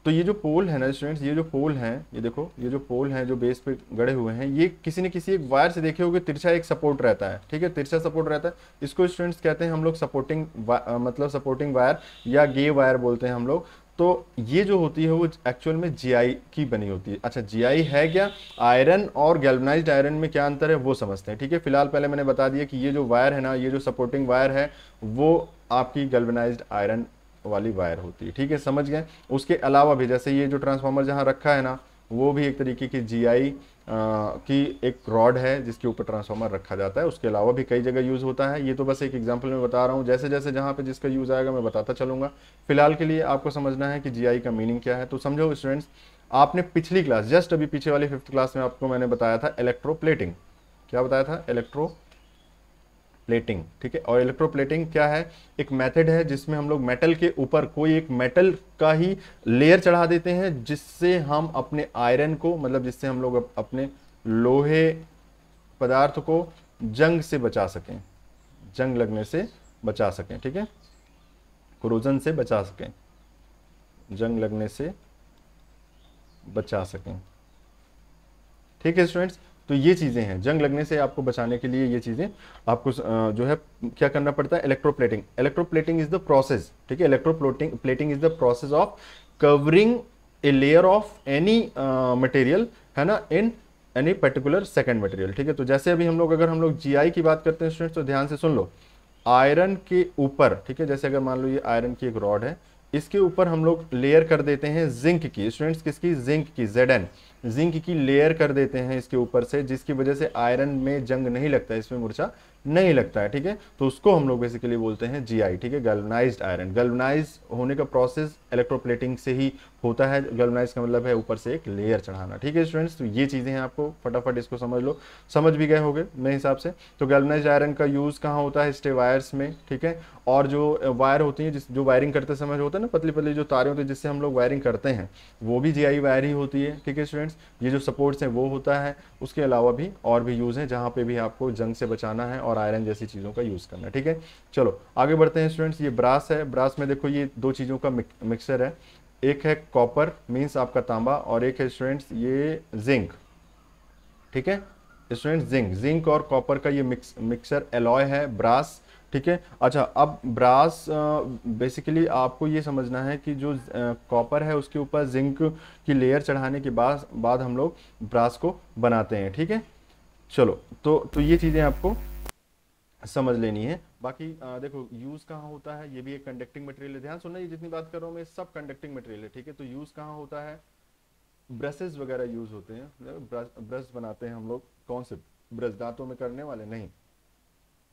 तो ये जो पोल है ना स्टूडेंट्स, ये जो पोल हैं, ये देखो, ये जो पोल हैं जो बेस पे गड़े हुए हैं, ये किसी न किसी एक वायर से देखे होगे, तिरछा एक सपोर्ट रहता है। ठीक है, तिरछा सपोर्ट रहता है, इसको स्टूडेंट्स कहते हैं हम लोग सपोर्टिंग मतलब सपोर्टिंग वायर या गे वायर बोलते हैं हम लोग। तो ये जो होती है वो एक्चुअल में जीआई की बनी होती है। अच्छा, जीआई है क्या? आयरन और गैल्वनाइज्ड आयरन में क्या अंतर है वो समझते हैं। ठीक है, फिलहाल पहले मैंने बता दिया कि ये जो वायर है ना, ये जो सपोर्टिंग वायर है वो आपकी गैल्वनाइज्ड आयरन वाली वायर होती है। ठीक है, समझ गए। उसके अलावा भी जैसे ये जो ट्रांसफार्मर जहाँ रखा है ना, वो भी एक तरीके की जीआई की एक रॉड है जिसके ऊपर ट्रांसफार्मर रखा जाता है। उसके अलावा भी कई जगह यूज़ होता है। ये तो बस एक एग्जांपल में बता रहा हूँ, जैसे जैसे जहाँ पे जिसका यूज़ आएगा मैं बताता चलूँगा। फिलहाल के लिए आपको समझना है कि जीआई का मीनिंग क्या है। तो समझो स्टूडेंट्स, आपने पिछली क्लास, जस्ट अभी पीछे वाली 5th क्लास में आपको मैंने बताया था इलेक्ट्रोप्लेटिंग। क्या बताया था? इलेक्ट्रोप्लेटिंग। ठीक है, और इलेक्ट्रोप्लेटिंग क्या है? एक मेथड है जिसमें हम लोग मेटल के ऊपर कोई एक मेटल का ही लेयर चढ़ा देते हैं, जिससे हम अपने आयरन को, मतलब जिससे हम लोग अपने लोहे पदार्थ को जंग से बचा सकें, जंग लगने से बचा सकें। ठीक है, कोरोजन से बचा सकें, जंग लगने से बचा सकें। ठीक है स्टूडेंट्स, तो ये चीज़ें हैं, जंग लगने से आपको बचाने के लिए ये चीज़ें आपको जो है क्या करना पड़ता है? Electroplating. Electroplating is the process. ठीक है, electroplating is the process of covering a layer of any material, है ना, in any particular second material. ठीक है, तो जैसे अभी हम लोग अगर हम लोग जीआई की बात करते हैं स्टूडेंट्स, तो ध्यान से सुन लो, आयरन के ऊपर, ठीक है, जैसे अगर मान लो ये आयरन की एक रॉड है, इसके ऊपर हम लोग लेयर कर देते हैं जिंक की। स्टूडेंट्स किसकी? जिंक की, Zn, जिंक की लेयर कर देते हैं इसके ऊपर से, जिसकी वजह से आयरन में जंग नहीं लगता है, इसमें मूर्छा नहीं लगता है। ठीक है, तो उसको हम लोग बेसिकली बोलते हैं जीआई। ठीक है, गैल्वनाइज्ड आयरन। गैल्वनाइज होने का प्रोसेस इलेक्ट्रोप्लेटिंग से ही होता है। गैल्वनाइज का मतलब है ऊपर से एक लेयर चढ़ाना। ठीक है स्टूडेंट्स, तो ये चीज़ें हैं, आपको फटाफट इसको समझ लो, समझ भी गए होंगे मेरे हिसाब से। तो गैल्वनाइज्ड आयरन का यूज़ कहाँ होता है? स्टे वायर्स में। ठीक है, और जो वायर होती है जो वायरिंग करते समय होता है ना, पतली पतली जो तारें होती है जिससे हम लोग वायरिंग करते हैं, वो भी जीआई वायर ही होती है। ठीक है स्टूडेंट्स, ये जो सपोर्ट्स हैं वो होता है। उसके अलावा भी और भी यूज़ है जहाँ पे भी आपको जंग से बचाना है और आयरन जैसी चीज़ों का यूज़ करना है। ठीक है, चलो आगे बढ़ते हैं स्टूडेंट्स। ये ब्रास है, ब्रास में देखो ये 2 चीज़ों का मिक्सचर है। एक है कॉपर मीन्स आपका तांबा, और एक है स्टूडेंट्स ये जिंक, ठीक है स्टूडेंट्स, जिंक और कॉपर का ये मिक्सर एलॉय है बाद, ठीक है। अच्छा, अब ब्रास बेसिकली आपको ये समझना है कि जो कॉपर है उसके ऊपर जिंक की लेयर चढ़ाने के बाद हम लोग ब्रास को बनाते हैं, ठीक है। चलो, तो ये चीज़ें आपको समझ लेनी है। बाकी देखो यूज कहाँ होता है, ये भी एक कंडक्टिंग मटेरियल है। ध्यान सुनना, ये जितनी बात कर रहा हूँ मैं सब कंडक्टिंग मटेरियल है, ठीक है। तो यूज कहाँ होता है, ब्रशेस वगैरह यूज होते हैं, ब्रश बनाते हैं हम लोग। कौन से ब्रश, दांतों में करने वाले नहीं,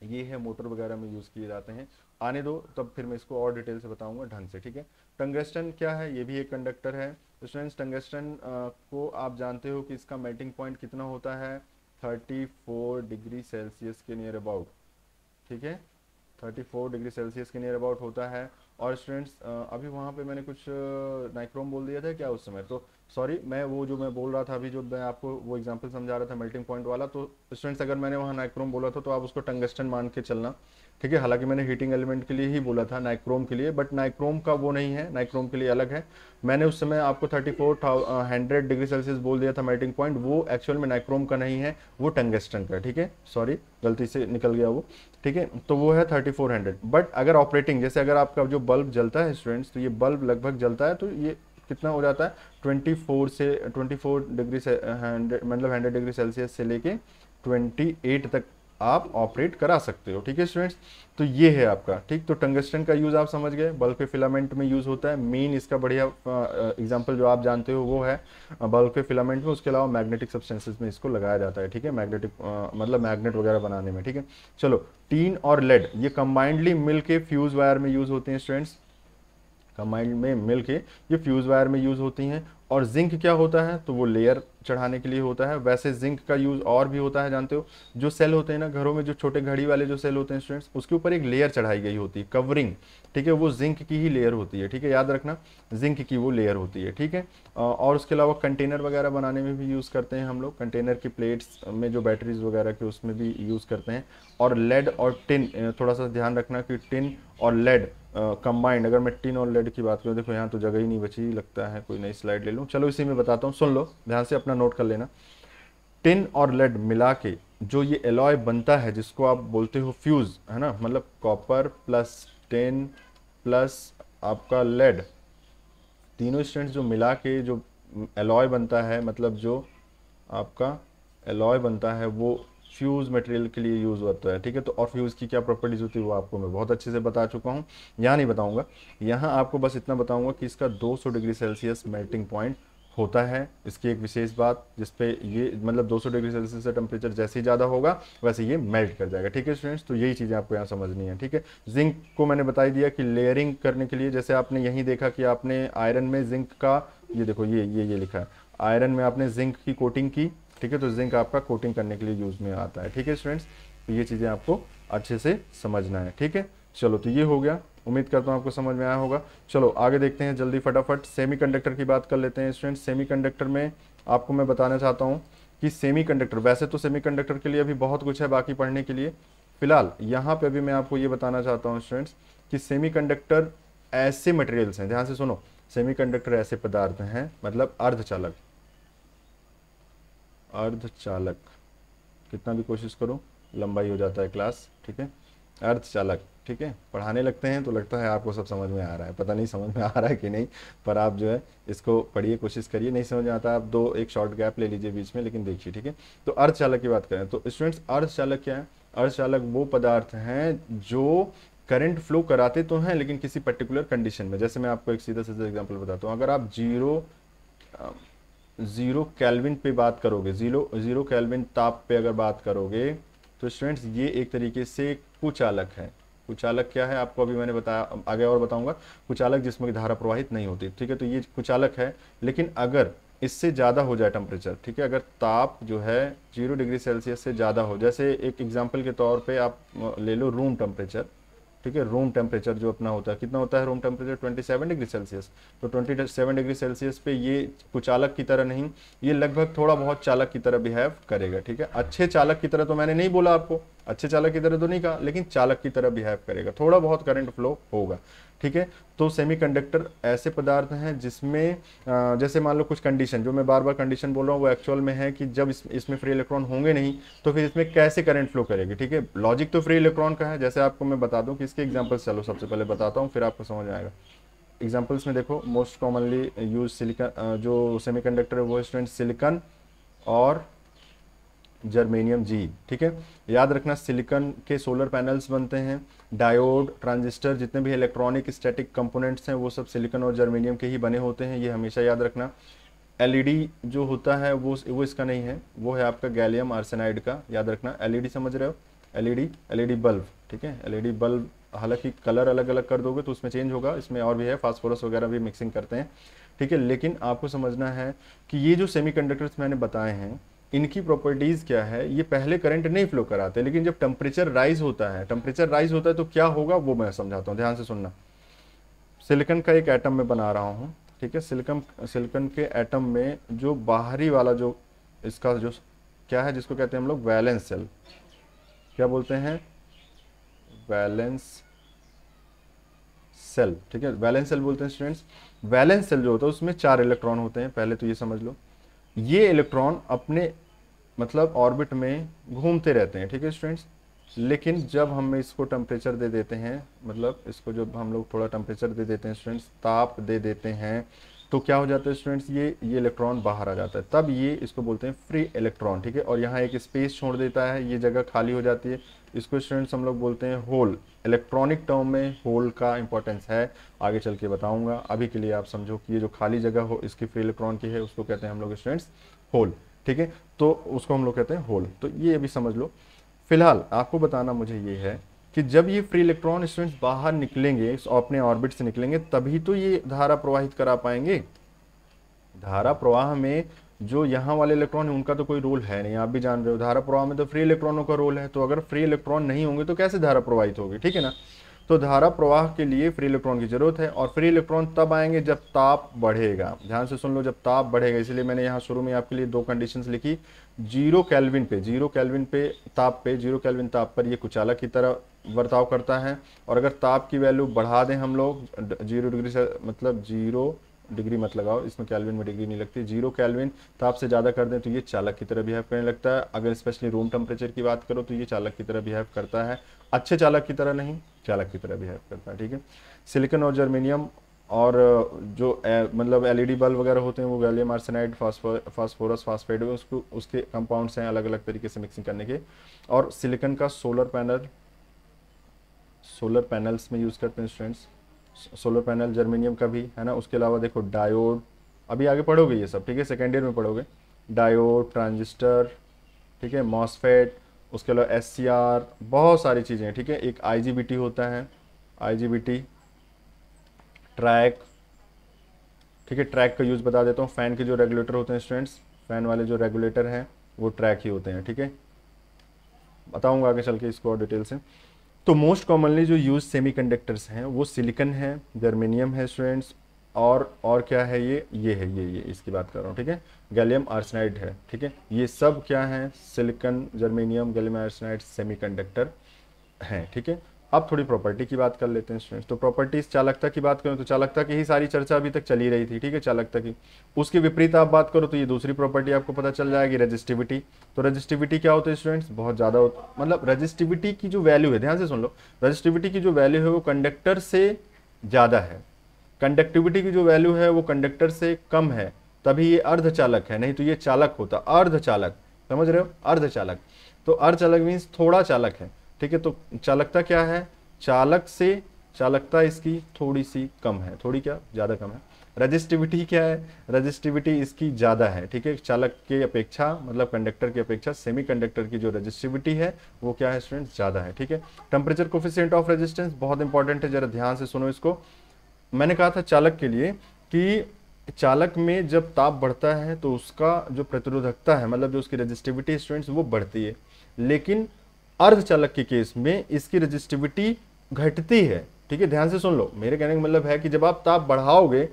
ये है मोटर वगैरह में यूज किए जाते हैं। आने दो, तब फिर मैं इसको और डिटेल से बताऊंगा ढंग से, ठीक है। टंगस्टन क्या है, ये भी एक कंडक्टर है। स्टूडेंट्स, टंगस्टन को आप जानते हो कि इसका मेल्टिंग पॉइंट कितना होता है, 34 डिग्री सेल्सियस के नियर अबाउट, ठीक है, 34 डिग्री सेल्सियस के नियर अबाउट होता है। और स्टूडेंट्स अभी वहाँ पे मैंने कुछ नाइक्रोम बोल दिया था क्या उस समय, तो सॉरी, मैं वो जो मैं बोल रहा था अभी, जो मैं आपको वो एग्जांपल समझा रहा था मेल्टिंग पॉइंट वाला, तो स्टूडेंट्स अगर मैंने वहाँ नाइक्रोम बोला था तो आप उसको टंगस्टन मान के चलना, ठीक है। हालांकि मैंने हीटिंग एलिमेंट के लिए ही बोला था, नाइक्रोम के लिए, बट नाइक्रोम का वो नहीं है, नाइक्रोम के लिए अलग है। मैंने उस समय आपको 3400 डिग्री सेल्सियस बोल दिया था मेल्टिंग पॉइंट, वो एक्चुअल में नाइक्रोम का नहीं है, वो टंगस्टन का, ठीक है। सॉरी, गलती से निकल गया वो, ठीक है। तो वो है 3400। बट अगर ऑपरेटिंग, जैसे अगर आपका जो बल्ब जलता है स्टूडेंट्स, तो ये बल्ब लगभग जलता है, तो ये कितना हो जाता है, 24 डिग्री से 100, मतलब 100 डिग्री सेल्सियस से लेके 28 तक आप ऑपरेट करा सकते हो, ठीक है स्टूडेंट्स। तो ये है आपका, ठीक। तो टंगस्टन का यूज आप समझ गए, बल्ब के फिलामेंट में यूज होता है। मेन इसका बढ़िया एग्जांपल जो आप जानते हो वो है बल्ब के फिलामेंट में। उसके अलावा मैग्नेटिक सब्सटेंसेस में इसको लगाया जाता है, ठीक है, मैग्नेटिक मतलब मैग्नेट वगैरह बनाने में, ठीक है। चलो, टीन और लेड ये कंबाइंडली मिल के फ्यूज वायर में यूज होते हैं स्टूडेंट्स, कंबाइंड में मिल के ये फ्यूज वायर में यूज होती हैं। और जिंक क्या होता है, तो वो लेयर चढ़ाने के लिए होता है। वैसे जिंक का यूज और भी होता है, जानते हो, जो सेल होते हैं ना घरों में, जो छोटे घड़ी वाले जो सेल होते हैं स्टूडेंट्स, उसके ऊपर एक लेयर चढ़ाई गई होती है, कवरिंग, ठीक है, वो जिंक की ही लेयर होती है, ठीक है, याद रखना, जिंक की वो लेयर होती है, ठीक है। और उसके अलावा कंटेनर वगैरह बनाने में भी यूज़ करते हैं हम लोग, कंटेनर की प्लेट्स में जो बैटरीज वगैरह के उसमें भी यूज़ करते हैं। और लेड और टिन, थोड़ा सा ध्यान रखना कि टिन और लेड कंबाइंड, अगर मैं टिन और लेड की बात करूँ, देखो यहाँ तो जगह ही नहीं बची, लगता है कोई नई स्लाइड ले लूँ, चलो इसी में बताता हूँ, सुन लो ध्यान से, अपना नोट कर लेना। टिन और लेड मिला के जो ये एलॉय बनता है, जिसको आप बोलते हो फ्यूज, है ना, मतलब कॉपर प्लस टिन प्लस आपका लेड, तीनों स्टूडेंट्स जो मिला के जो एलॉय बनता है, मतलब जो आपका एलॉय बनता है, वो फ्यूज मटेरियल के लिए यूज होता है, ठीक है। तो और फ्यूज की क्या प्रॉपर्टीज होती है वो आपको मैं बहुत अच्छे से बता चुका हूँ, यहाँ नहीं बताऊंगा। यहाँ आपको बस इतना बताऊंगा कि इसका 200 डिग्री सेल्सियस मेल्टिंग पॉइंट होता है। इसकी एक विशेष बात, जिसपे ये मतलब 200 डिग्री सेल्सियस का टेम्परेचर जैसे ही ज़्यादा होगा वैसे ये मेल्ट कर जाएगा, ठीक है स्टूडेंट्स। तो यही चीज़ें आपको यहाँ समझनी है, ठीक है। जिंक को मैंने बता ही दिया कि लेयरिंग करने के लिए, जैसे आपने यहीं देखा कि आपने आयरन में जिंक का, ये देखो ये लिखा है, आयरन में आपने जिंक की कोटिंग की, ठीक है। तो जिंक आपका कोटिंग करने के लिए यूज में आता है, ठीक है स्टूडेंट्स। तो ये चीज़ें आपको अच्छे से समझना है, ठीक है। चलो, तो ये हो गया, उम्मीद करता हूँ आपको समझ में आया होगा। चलो आगे देखते हैं जल्दी फटाफट, सेमीकंडक्टर की बात कर लेते हैं स्टूडेंट्स। सेमीकंडक्टर में आपको मैं बताना चाहता हूँ कि सेमीकंडक्टर, वैसे तो सेमीकंडक्टर के लिए अभी बहुत कुछ है बाकी पढ़ने के लिए, फिलहाल यहाँ पे अभी मैं आपको ये बताना चाहता हूँ स्टूडेंट्स कि सेमीकंडक्टर ऐसे मटेरियल्स हैं, ध्यान से सुनो, सेमीकंडक्टर ऐसे पदार्थ हैं, मतलब अर्धचालक, अर्धचालक, कितना भी कोशिश करो लंबाई हो जाता है क्लास, ठीक है, अर्धचालक, ठीक है। पढ़ाने लगते हैं तो लगता है आपको सब समझ में आ रहा है, पता नहीं समझ में आ रहा है कि नहीं, पर आप जो है इसको पढ़िए, कोशिश करिए, नहीं समझ में आता आप एक शॉर्ट गैप ले लीजिए बीच में, लेकिन देखिए, ठीक है। तो अर्धचालक की बात करें तो स्टूडेंट्स, अर्धचालक क्या है, अर्धचालक वो पदार्थ हैं जो करंट फ्लो कराते तो हैं लेकिन किसी पर्टिकुलर कंडीशन में। जैसे मैं आपको एक सीधा सीधा एग्जांपल बताता हूँ, अगर आप जीरो केल्विन पे बात करोगे, जीरो केल्विन ताप पे अगर बात करोगे, तो स्टूडेंट्स ये एक तरीके से कुचालक है। कुचालक क्या है आपको अभी मैंने बताया, आगे और बताऊंगा। कुचालक जिसमें धारा प्रवाहित नहीं होती, ठीक है, तो ये कुचालक है। लेकिन अगर इससे ज़्यादा हो जाए टेम्परेचर, ठीक है, अगर ताप जो है 0 डिग्री सेल्सियस से ज़्यादा हो, जैसे एक एग्जाम्पल के तौर पे आप ले लो रूम टेम्परेचर, ठीक है, रूम टेम्परेचर जो अपना होता है, कितना होता है रूम टेम्परेचर, 27 डिग्री सेल्सियस। तो 27 डिग्री सेल्सियस पे ये कुचालक की तरह नहीं, ये लगभग थोड़ा बहुत चालक की तरह बिहेव करेगा, ठीक है। अच्छे चालक की तरह तो मैंने नहीं बोला आपको, अच्छे चालक की तरह तो नहीं कहा, लेकिन चालक की तरह बिहेव करेगा, थोड़ा बहुत करंट फ्लो होगा, ठीक है। तो सेमीकंडक्टर ऐसे पदार्थ हैं जिसमें जैसे मान लो कुछ कंडीशन, जो मैं बार बार कंडीशन बोल रहा हूँ वो एक्चुअल में है कि जब इसमें फ्री इलेक्ट्रॉन होंगे नहीं तो फिर इसमें कैसे करंट फ्लो करेगी, ठीक है। लॉजिक तो फ्री इलेक्ट्रॉन का है। जैसे आपको मैं बता दूं कि इसके एग्जांपल्स, चलो सबसे पहले बताता हूँ फिर आपको समझ में आएगा। एग्जांपल्स में देखो, मोस्ट कॉमनली यूज सिलिकॉन, जो सेमीकंडक्टर है वो स्टूडेंट सिलिकॉन और जर्मेनियम जी, ठीक है। याद रखना सिलिकॉन के सोलर पैनल्स बनते हैं, डायोड, ट्रांजिस्टर, जितने भी इलेक्ट्रॉनिक स्टैटिक कंपोनेंट्स हैं वो सब सिलिकॉन और जर्मेनियम के ही बने होते हैं, ये हमेशा याद रखना। एलईडी जो होता है वो इसका नहीं है, वो है आपका गैलियम आर्सेनाइड का, याद रखना। एलईडी समझ रहे हो, एलईडी बल्ब, ठीक है। एलईडी बल्ब हालांकि कलर अलग अलग कर दोगे तो उसमें चेंज होगा, इसमें और भी है, फास्फोरस वगैरह भी मिक्सिंग करते हैं, ठीक है। लेकिन आपको समझना है कि ये जो सेमीकंडक्टर्स मैंने बताए हैं इनकी प्रॉपर्टीज क्या है, ये पहले करंट नहीं फ्लो कराते, लेकिन जब टेम्परेचर राइज होता है तो क्या होगा वो मैं समझाता हूँ, ध्यान से सुनना। सिलिकॉन का एक एटम में बना रहा हूँ, ठीक है। सिलिकॉन के एटम में जो बाहरी वाला जो इसका जो क्या है, जिसको कहते हैं हम लोग वैलेंस सेल, क्या बोलते हैं, वैलेंस सेल, ठीक है। वैलेंस सेल बोलते हैं स्टूडेंट्स। वैलेंस सेल जो होता है उसमें 4 इलेक्ट्रॉन होते हैं, पहले तो ये समझ लो। ये इलेक्ट्रॉन अपने मतलब ऑर्बिट में घूमते रहते हैं, ठीक है स्टूडेंट्स। लेकिन जब हम इसको टेम्परेचर दे देते हैं, मतलब इसको जब हम लोग थोड़ा टेम्परेचर दे देते हैं स्टूडेंट्स, ताप दे देते हैं, तो क्या हो जाता है स्टूडेंट्स, ये इलेक्ट्रॉन बाहर आ जाता है, तब ये इसको बोलते हैं फ्री इलेक्ट्रॉन, ठीक है। और यहाँ एक स्पेस छोड़ देता है, ये जगह खाली हो जाती है, इसको स्टूडेंट्स हम लोग बोलते हैं होल। इलेक्ट्रॉनिक टर्म में होल का इंपॉर्टेंस है, आगे चल के बताऊंगा। अभी के लिए आप समझो कि ये जो खाली जगह हो इसकी फ्री इलेक्ट्रॉन की है उसको कहते हैं हम लोग स्टूडेंट्स होल, ठीक है। तो उसको हम लोग कहते हैं होल, तो ये अभी समझ लो। फिलहाल आपको बताना मुझे ये है कि जब ये फ्री इलेक्ट्रॉन स्टूडेंट्स बाहर निकलेंगे, अपने ऑर्बिट से निकलेंगे, तभी तो ये धारा प्रवाहित करा पाएंगे। धारा प्रवाह में जो यहाँ वाले इलेक्ट्रॉन है उनका तो कोई रोल है नहीं, आप भी जान रहे हो। धारा प्रवाह में तो फ्री इलेक्ट्रॉनों का रोल है, तो अगर फ्री इलेक्ट्रॉन नहीं होंगे तो कैसे धारा प्रवाहित होगी, ठीक है ना। तो धारा प्रवाह के लिए फ्री इलेक्ट्रॉन की जरूरत है, और फ्री इलेक्ट्रॉन तब आएंगे जब ताप बढ़ेगा। ध्यान से सुन लो, जब ताप बढ़ेगा, इसलिए मैंने यहाँ शुरू में आपके लिए 2 कंडीशंस लिखी। 0 केल्विन पे ताप पे 0 केल्विन ताप पर ये कुचालक की तरह बर्ताव करता है, और अगर ताप की वैल्यू बढ़ा दें हम लोग 0 डिग्री से, मतलब 0 डिग्री मत लगाओ, इसमें केल्विन में डिग्री नहीं लगती, 0 केल्विन ताप से ज़्यादा कर दें तो ये चालक की तरह बिहेव करने लगता है। अगर स्पेशली रूम टेम्परेचर की बात करो तो ये चालक की तरह बिहेव करता है, अच्छे चालक की तरह नहीं, चालक की तरह बिहेव करता है, ठीक है। सिलिकॉन और जर्मेनियम और जो मतलब एलईडी बल्ब वगैरह होते हैं वो गैलियम आर्सेनाइड, फास्फोरस, फास्फेट, उसको उसके कंपाउंड्स हैं अलग अलग तरीके से मिक्सिंग करने के। और सिलिकॉन का सोलर पैनल्स में यूज़ करते हैं स्टूडेंट्स, सोलर पैनल, जर्मेनियम का भी है ना। उसके अलावा देखो डायोड, अभी आगे पढ़ोगे ये सब, ठीक है, सेकेंड ईयर में पढ़ोगे। डायोड, ट्रांजिस्टर, ठीक है, मॉसफेट, उसके अलावा एससीआर, बहुत सारी चीज़ें हैं, ठीक है। एक आईजीबीटी होता है, आईजीबीटी, ट्रैक, ठीक है। ट्रैक का यूज़ बता देता हूँ। फ़ैन के जो रेगुलेटर होते हैं स्टूडेंट्स, फ़ैन वाले जो रेगुलेटर हैं वो ट्रैक ही होते हैं, ठीक है। बताऊँगा आगे चल के इसको और डिटेल से। तो मोस्ट कॉमनली जो यूज सेमीकंडक्टर्स हैं वो सिलिकॉन है, जर्मेनियम है स्टूडेंट्स, और क्या है, ये इसकी बात कर रहा हूँ, ठीक है। गैलियम आर्सेनाइड है, ठीक है। ये सब क्या है, silicon, germanium, gallium arsenide semiconductor हैं, ठीक है। अब थोड़ी प्रॉपर्टी की बात कर लेते हैं स्टूडेंट्स। तो प्रॉपर्टीज, चालकता की बात करें तो चालकता की ही सारी चर्चा अभी तक चली रही थी, ठीक है, चालकता की। उसके विपरीत आप बात करो तो ये दूसरी प्रॉपर्टी आपको पता चल जाएगी, रेजिस्टिविटी। तो रेजिस्टिविटी क्या होता है स्टूडेंट्स, बहुत ज़्यादा मतलब रेजिस्टिविटी की जो वैल्यू है, ध्यान से सुन लो, रेजिस्टिविटी की जो वैल्यू है वो कंडक्टर से ज़्यादा है, कंडक्टिविटी की जो वैल्यू है वो कंडक्टर से कम है, तभी ये अर्धचालक है, नहीं तो ये चालक होता, अर्धचालक, समझ रहे हो, अर्धचालक। तो अर्धचालक मीन्स थोड़ा चालक है, ठीक है। तो चालकता क्या है, चालक से चालकता इसकी थोड़ी सी कम है, थोड़ी क्या, ज़्यादा कम है। रजिस्टिविटी क्या है, रजिस्टिविटी इसकी ज़्यादा है, ठीक है, चालक के अपेक्षा, मतलब कंडक्टर की अपेक्षा सेमीकंडक्टर की जो रजिस्टिविटी है वो क्या है स्टूडेंट्स, ज़्यादा है, ठीक है। टेम्परेचर कोफिशिएंट ऑफ रेजिस्टेंस बहुत इंपॉर्टेंट है, जरा ध्यान से सुनो इसको। मैंने कहा था चालक के लिए कि चालक में जब ताप बढ़ता है तो उसका जो प्रतिरोधकता है, मतलब जो उसकी रजिस्टिविटी स्टूडेंट्स वो बढ़ती है, लेकिन अर्धचालक के केस में इसकी रजिस्टिविटी घटती है, ठीक है। ध्यान से सुन लो, मेरे कहने का मतलब है कि जब आप ताप बढ़ाओगे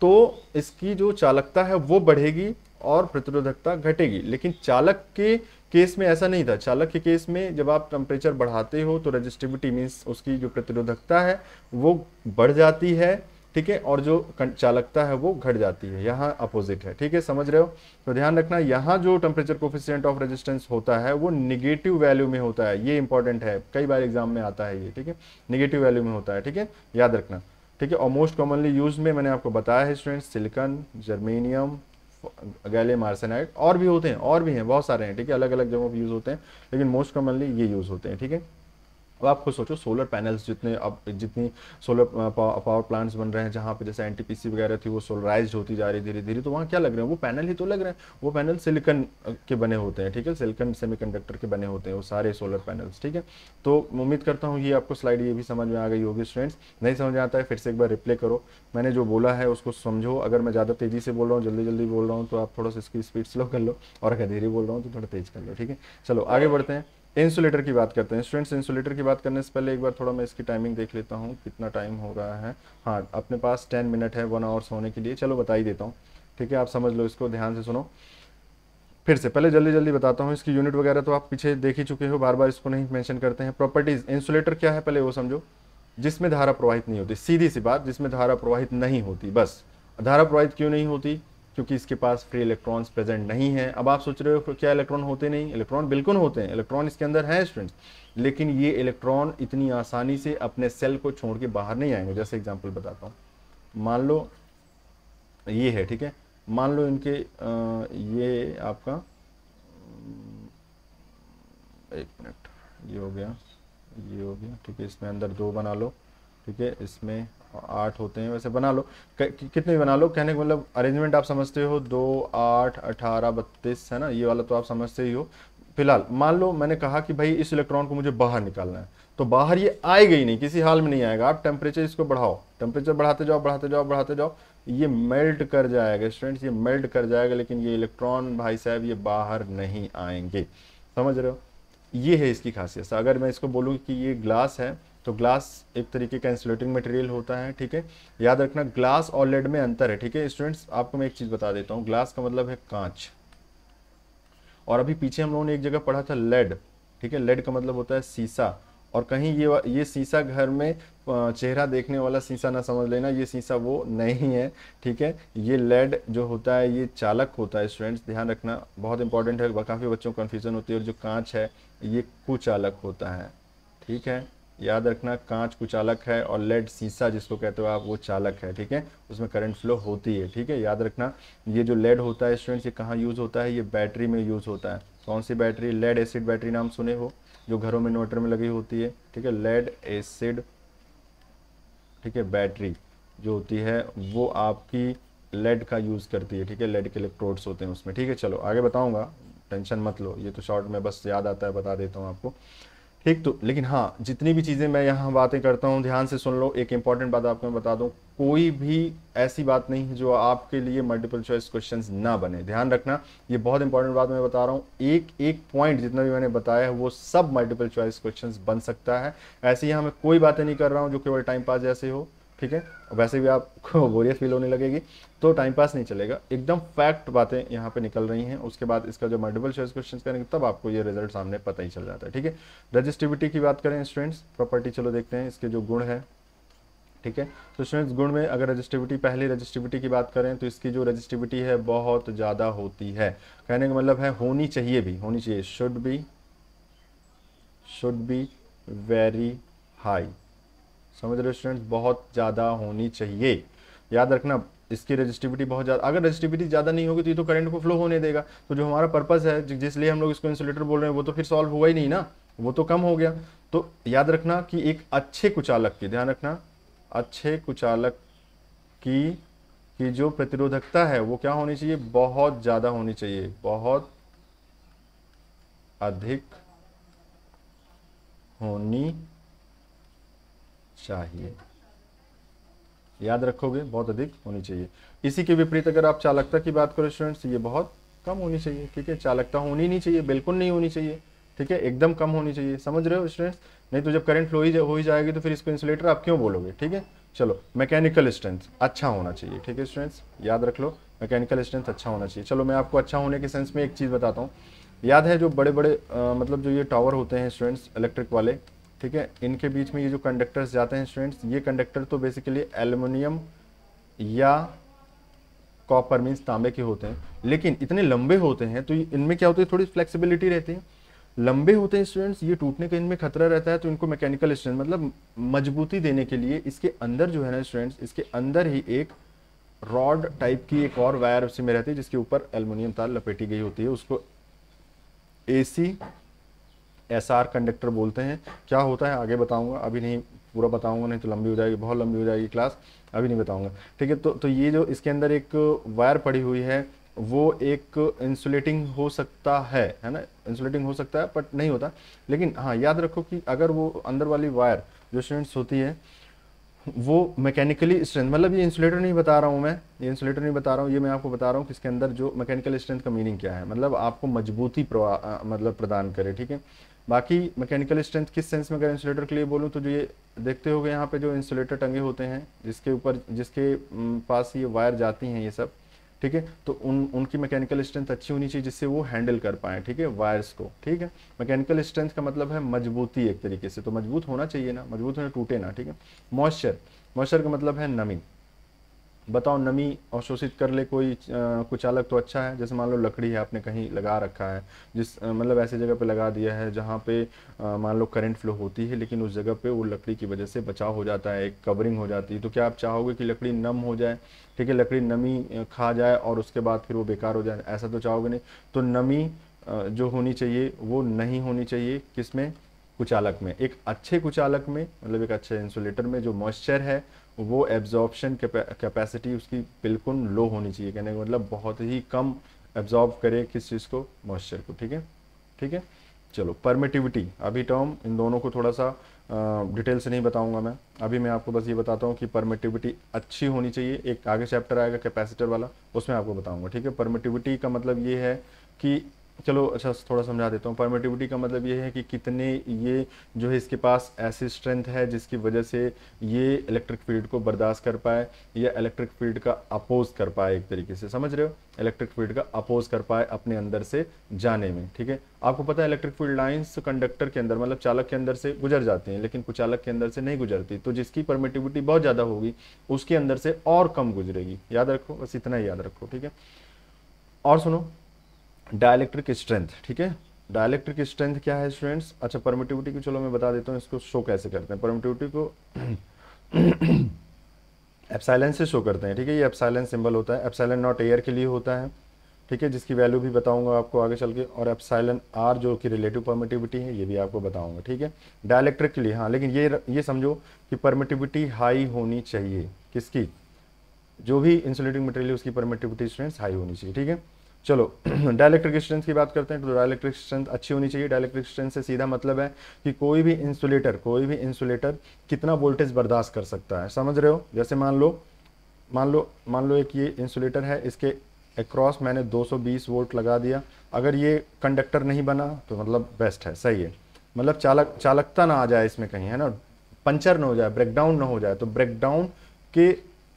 तो इसकी जो चालकता है वो बढ़ेगी और प्रतिरोधकता घटेगी, लेकिन चालक के केस में ऐसा नहीं था। चालक के केस में जब आप टेम्परेचर बढ़ाते हो तो रेजिस्टिविटी मीन्स उसकी जो प्रतिरोधकता है वो बढ़ जाती है, ठीक है, और जो चालकता है वो घट जाती है। यहाँ अपोजिट है, ठीक है, समझ रहे हो। तो ध्यान रखना, यहाँ जो टेम्परेचर कोफिशिएंट ऑफ रेजिस्टेंस होता है वो निगेटिव वैल्यू में होता है, ये इंपॉर्टेंट है, कई बार एग्जाम में आता है ये, ठीक है, निगेटिव वैल्यू में होता है, ठीक है, याद रखना, ठीक है। और मोस्ट कॉमनली यूज में मैंने आपको बताया है students, silicon, germanium, gallium arsenide, और भी होते हैं, और भी हैं, बहुत सारे हैं, ठीक है, अलग अलग जगहों पर यूज होते हैं, लेकिन मोस्ट कॉमनली ये यूज होते हैं, ठीक है। अब आप खुद सोचो, सोलर पैनल्स जितने, अब जितनी सोलर पावर प्लांट्स बन रहे हैं जहाँ पे जैसे एनटीपीसी वगैरह थी वो सोलराइज्ड होती जा रही धीरे धीरे, तो वहाँ क्या लग रहे हैं, वो पैनल ही तो लग रहे हैं, वो पैनल सिलिकॉन के बने होते हैं, ठीक है, सिलिकॉन सेमीकंडक्टर के बने होते हैं वो सारे सोलर पैनल्स, ठीक है। तो उम्मीद करता हूँ ये आपको स्लाइड ये भी समझ में आ गई होगी स्टूडेंट्स। नहीं समझ में आता है फिर से एक बार रिप्ले करो, मैंने जो बोला है उसको समझो। अगर मैं ज़्यादा तेज़ी से बोल रहा हूँ, जल्दी जल्दी बोल रहा हूँ, तो आप थोड़ा सा इसकी स्पीड स्लो कर लो, और अगर धीरे बोल रहा हूँ तो थोड़ा तेज कर लो, ठीक है। चलो आगे बढ़ते हैं, इंसुलेटर की बात करते हैं स्टूडेंट्स। इंसुलेटर की बात करने से पहले एक बार थोड़ा मैं इसकी टाइमिंग देख लेता हूँ, कितना टाइम हो रहा है। हाँ, अपने पास 10 मिनट है 1 आवर्स होने के लिए। चलो बता ही देता हूँ, ठीक है, आप समझ लो इसको, ध्यान से सुनो। फिर से पहले जल्दी जल्दी बताता हूँ, इसकी यूनिट वगैरह तो आप पीछे देख ही चुके हो, बार बार इसको नहीं मेंशन करते हैं। प्रॉपर्टीज, इंसुलेटर क्या है पहले वो समझो, जिसमें धारा प्रवाहित नहीं होती, सीधी सी बात, जिसमें धारा प्रवाहित नहीं होती, बस। धारा प्रवाहित क्यों नहीं होती, क्योंकि इसके पास फ्री इलेक्ट्रॉन्स प्रेजेंट नहीं है। अब आप सोच रहे हो क्या इलेक्ट्रॉन होते नहीं, इलेक्ट्रॉन बिल्कुल होते हैं, इलेक्ट्रॉन इसके अंदर है स्टूडेंट्स, लेकिन ये इलेक्ट्रॉन इतनी आसानी से अपने सेल को छोड़ के बाहर नहीं आएंगे। जैसे एग्जांपल बताता हूँ, मान लो ये है, ठीक है, मान लो इनके ये आपका, एक मिनट, ये हो गया, ये हो गया, ठीक है, इसमें अंदर 2 बना लो, ठीक है, इसमें 8 होते हैं, वैसे बना लो, कितने भी बना लो, कहने का मतलब अरेंजमेंट आप समझते हो, 2, 8, 18, 32 है ना, ये वाला तो आप समझते ही हो। फिलहाल मान लो मैंने कहा कि भाई इस इलेक्ट्रॉन को मुझे बाहर निकालना है, तो बाहर ये आएगा ही नहीं, किसी हाल में नहीं आएगा। आप टेम्परेचर इसको बढ़ाओ, टेम्परेचर बढ़ाते जाओ बढ़ाते जाओ बढ़ाते जाओ, ये मेल्ट कर जाएगा स्टूडेंट्स, ये मेल्ट कर जाएगा, लेकिन ये इलेक्ट्रॉन भाई साहब ये बाहर नहीं आएंगे, समझ रहे हो। ये है इसकी खासियत। अगर मैं इसको बोलूँ कि ये ग्लास है, तो ग्लास एक तरीके का इंसुलेटिंग मटेरियल होता है, ठीक है, याद रखना। ग्लास और लेड में अंतर है, ठीक है स्टूडेंट्स, आपको मैं एक चीज़ बता देता हूँ, ग्लास का मतलब है कांच, और अभी पीछे हम लोगों ने एक जगह पढ़ा था लेड, ठीक है, लेड का मतलब होता है शीशा, और कहीं ये शीशा घर में चेहरा देखने वाला शीशा ना समझ लेना, ये शीशा वो नहीं है, ठीक है। ये लेड जो होता है ये चालक होता है स्टूडेंट्स, ध्यान रखना, बहुत इंपॉर्टेंट है, काफ़ी बच्चों को कन्फ्यूजन होती है। और जो कांच है ये कुचालक होता है, ठीक है, याद रखना, कांच कुचालक है और लेड शीशा जिसको कहते हो आप वो चालक है, ठीक है, उसमें करंट फ्लो होती है, ठीक है, याद रखना। ये जो लेड होता है स्टूडेंट्स, ये कहाँ यूज़ होता है, ये बैटरी में यूज़ होता है। कौन सी बैटरी, लेड एसिड बैटरी नाम सुने हो, जो घरों में इन्वर्टर में लगी होती है, ठीक है, लेड एसिड, ठीक है, बैटरी जो होती है वो आपकी लेड का यूज़ करती है, ठीक है, लेड के इलेक्ट्रोड्स होते हैं उसमें, ठीक है। चलो आगे बताऊंगा, टेंशन मत लो, ये तो शॉर्ट में बस याद आता है बता देता हूँ आपको, ठीक। तो लेकिन हाँ, जितनी भी चीज़ें मैं यहाँ बातें करता हूँ ध्यान से सुन लो। एक इंपॉर्टेंट बात आपको मैं बता दूँ, कोई भी ऐसी बात नहीं है जो आपके लिए मल्टीपल चॉइस क्वेश्चंस ना बने, ध्यान रखना, ये बहुत इंपॉर्टेंट बात मैं बता रहा हूँ। एक एक पॉइंट जितना भी मैंने बताया है वो सब मल्टीपल चॉइस क्वेश्चंस बन सकता है। ऐसे यहाँ मैं कोई बातें नहीं कर रहा हूँ जो केवल टाइम पास जैसे हो, ठीक है, वैसे भी आपको बोरियत फील होने लगेगी तो टाइम पास नहीं चलेगा, एकदम फैक्ट बातें यहाँ पे निकल रही हैं। उसके बाद इसका जो मल्टीपल चॉइस क्वेश्चन करेंगे तब आपको ये रिजल्ट सामने पता ही चल जाता है, ठीक है। रजिस्टिविटी की बात करें स्टूडेंट्स, प्रॉपर्टी चलो देखते हैं इसके जो गुण है, ठीक है। तो स्टूडेंट्स गुण में अगर रजिस्टिविटी, पहले रजिस्टिविटी की बात करें तो इसकी जो रजिस्टिविटी है बहुत ज़्यादा होती है, कहने का मतलब है होनी चाहिए भी, होनी चाहिए, शुड बी वेरी हाई, समझ रहे हो स्टूडेंट्स, बहुत ज़्यादा होनी चाहिए, याद रखना। इसकी रजिस्टिविटी बहुत ज़्यादा, अगर रजिस्टिविटी ज़्यादा नहीं होगी तो ये तो करंट को फ्लो होने देगा, तो जो हमारा पर्पस है जिसलिए हम लोग इसको इंसुलेटर बोल रहे हैं वो तो फिर सॉल्व हुआ ही नहीं ना, वो तो कम हो गया। तो याद रखना कि एक अच्छे कुचालक की, ध्यान रखना, अच्छे कुचालक की जो प्रतिरोधकता है वो क्या होनी चाहिए, बहुत ज़्यादा होनी चाहिए, बहुत अधिक होनी चाहिए, याद रखोगे, बहुत अधिक होनी चाहिए। इसी के विपरीत अगर आप चालकता की बात करो स्टूडेंट्स, ये बहुत कम होनी चाहिए, ठीक है, चालकता होनी नहीं चाहिए, बिल्कुल नहीं होनी चाहिए, ठीक है, एकदम कम होनी चाहिए, समझ रहे हो स्टूडेंट्स। नहीं तो जब करंट फ्लो हो ही जाएगी तो फिर इसको इंसुलेटर आप क्यों बोलोगे, ठीक है। चलो मैकेनिकल स्ट्रेंथ अच्छा होना चाहिए, ठीक है स्टूडेंट्स, याद रख लो, मैकेनिकल स्ट्रेंथ अच्छा होना चाहिए। चलो मैं आपको अच्छा होने के सेंस में एक चीज़ बताता हूँ, याद है जो बड़े बड़े मतलब जो ये टावर होते हैं स्टूडेंट्स इलेक्ट्रिक वाले, ठीक है, इनके बीच में ये जो कंडक्टर्स जाते हैं स्टूडेंट्स, ये कंडक्टर तो बेसिकली एल्युमिनियम या कॉपर मीन्स तांबे के होते हैं, लेकिन इतने लंबे होते हैं तो इनमें क्या होती है, थोड़ी फ्लेक्सिबिलिटी रहती है। लंबे होते हैं स्टूडेंट्स, ये टूटने का इनमें खतरा रहता है, तो इनको मैकेनिकल स्ट्रेंथ मतलब मजबूती देने के लिए इसके अंदर जो है ना स्टूडेंट्स, इसके अंदर ही एक रॉड टाइप की एक और वायर उसी में रहती है, जिसके ऊपर एल्युमिनियम तार लपेटी गई होती है। उसको एसी एसआर कंडक्टर बोलते हैं। क्या होता है आगे बताऊंगा, अभी नहीं पूरा बताऊंगा, नहीं तो लंबी हो जाएगी, बहुत लंबी हो जाएगी क्लास, अभी नहीं बताऊंगा, ठीक है। तो ये जो इसके अंदर एक वायर पड़ी हुई है, वो एक इंसुलेटिंग हो सकता है ना, इंसुलेटिंग हो सकता है बट नहीं होता। लेकिन हाँ याद रखो कि अगर वो अंदर वाली वायर जो स्टूडेंट्स होती है वो मैकेनिकली स्ट्रेंथ, मतलब ये इंसुलेटर नहीं बता रहा हूँ मैं, ये इंसुलेटर नहीं बता रहा हूँ, ये मैं आपको बता रहा हूँ कि इसके अंदर जो मैकेनिकल स्ट्रेंथ का मीनिंग क्या है, मतलब आपको मजबूती मतलब प्रदान करे, ठीक है। बाकी मैकेनिकल स्ट्रेंथ किस सेंस में अगर इंसुलेटर के लिए बोलूँ तो जो ये देखते होगे यहाँ पे जो इंसुलेटर टंगे होते हैं, जिसके ऊपर जिसके पास ये वायर जाती हैं ये सब, ठीक है, तो उनकी मैकेनिकल स्ट्रेंथ अच्छी होनी चाहिए जिससे वो हैंडल कर पाए, ठीक है, वायर्स को, ठीक है। मैकेनिकल स्ट्रेंथ का मतलब है मजबूती एक तरीके से, तो मजबूत होना चाहिए ना, मजबूत होना, टूटे ना, ठीक है। मॉइस्चर, मॉइस्चर का मतलब है नमी। बताओ नमी अवशोषित कर ले कोई कुचालक तो अच्छा है। जैसे मान लो लकड़ी है, आपने कहीं लगा रखा है, मतलब ऐसी जगह पे लगा दिया है जहाँ पे मान लो करंट फ्लो होती है, लेकिन उस जगह पे वो लकड़ी की वजह से बचाव हो जाता है, एक कवरिंग हो जाती है, तो क्या आप चाहोगे कि लकड़ी नम हो जाए, ठीक है, लकड़ी नमी खा जाए और उसके बाद फिर वो बेकार हो जाए, ऐसा तो चाहोगे नहीं। तो नमी जो होनी चाहिए वो नहीं होनी चाहिए किसमें, कुचालक में। एक अच्छे कुचालक में, मतलब एक अच्छे इंसुलेटर में जो मॉइस्चर है वो एब्जॉर्प्शन कैपेसिटी उसकी बिल्कुल लो होनी चाहिए, कहने का मतलब बहुत ही कम एब्जॉर्ब करे किस चीज़ को, मॉइस्चर को, ठीक है, ठीक है। चलो परमिटिविटी, अभी टर्म इन दोनों को थोड़ा सा डिटेल से नहीं बताऊंगा मैं, अभी मैं आपको बस ये बताता हूँ कि परमिटिविटी अच्छी होनी चाहिए। एक आगे चैप्टर आएगा कैपेसिटर वाला, उसमें आपको बताऊंगा, ठीक है। परमिटिविटी का मतलब ये है कि चलो अच्छा थोड़ा समझा देता हूँ। परमिटिविटी का मतलब ये है कि कितने ये जो है इसके पास ऐसी स्ट्रेंथ है जिसकी वजह से ये इलेक्ट्रिक फील्ड को बर्दाश्त कर पाए या इलेक्ट्रिक फील्ड का अपोज कर पाए, एक तरीके से समझ रहे हो, इलेक्ट्रिक फील्ड का अपोज कर पाए अपने अंदर से जाने में, ठीक है। आपको पता है इलेक्ट्रिक फील्ड लाइंस कंडक्टर के अंदर मतलब चालक के अंदर से गुजर जाती हैं, लेकिन कुचालक के अंदर से नहीं गुजरती, तो जिसकी परमिटिविटी बहुत ज़्यादा होगी उसके अंदर से और कम गुजरेगी। याद रखो, बस इतना ही याद रखो, ठीक है। और सुनो डाइलेक्ट्रिक स्ट्रेंथ, ठीक है, डाइलेक्ट्रिक स्ट्रेंथ क्या है स्टूडेंट्स। अच्छा परमिटिविटी को चलो मैं बता देता हूँ, इसको शो कैसे करते हैं। परमिटिविटी को एप्सिलॉन से शो करते हैं, ठीक है, ये एप्सिलॉन सिंबल होता है, एप्सिलॉन नॉट एयर के लिए होता है, ठीक है, जिसकी वैल्यू भी बताऊंगा आपको आगे चल के, और एप्सिलॉन आर जो कि रिलेटिव परमिटिविटी है ये भी आपको बताऊंगा, ठीक है, डाइलेक्ट्रिक के लिए। हाँ लेकिन ये समझो कि परमिटिविटी हाई होनी चाहिए, किसकी, जो भी इंसुलेटिंग मटेरियल उसकी परमिटिविटी स्ट्रेंथ हाई होनी चाहिए, ठीक है। चलो डाइलेक्ट्रिक स्ट्रेंथ की बात करते हैं, तो डाइलेक्ट्रिक स्ट्रेंथ अच्छी होनी चाहिए। डाइलेक्ट्रिक स्ट्रेंथ से सीधा मतलब है कि कोई भी इंसुलेटर कितना वोल्टेज बर्दाश्त कर सकता है, समझ रहे हो। जैसे मान लो एक ये इंसुलेटर है, इसके अक्रॉस मैंने 220 वोल्ट लगा दिया, अगर ये कंडक्टर नहीं बना तो मतलब बेस्ट है, सही है, मतलब चालकता ना आ जाए इसमें कहीं, है ना, पंचर ना हो जाए, ब्रेकडाउन ना हो जाए, तो ब्रेकडाउन के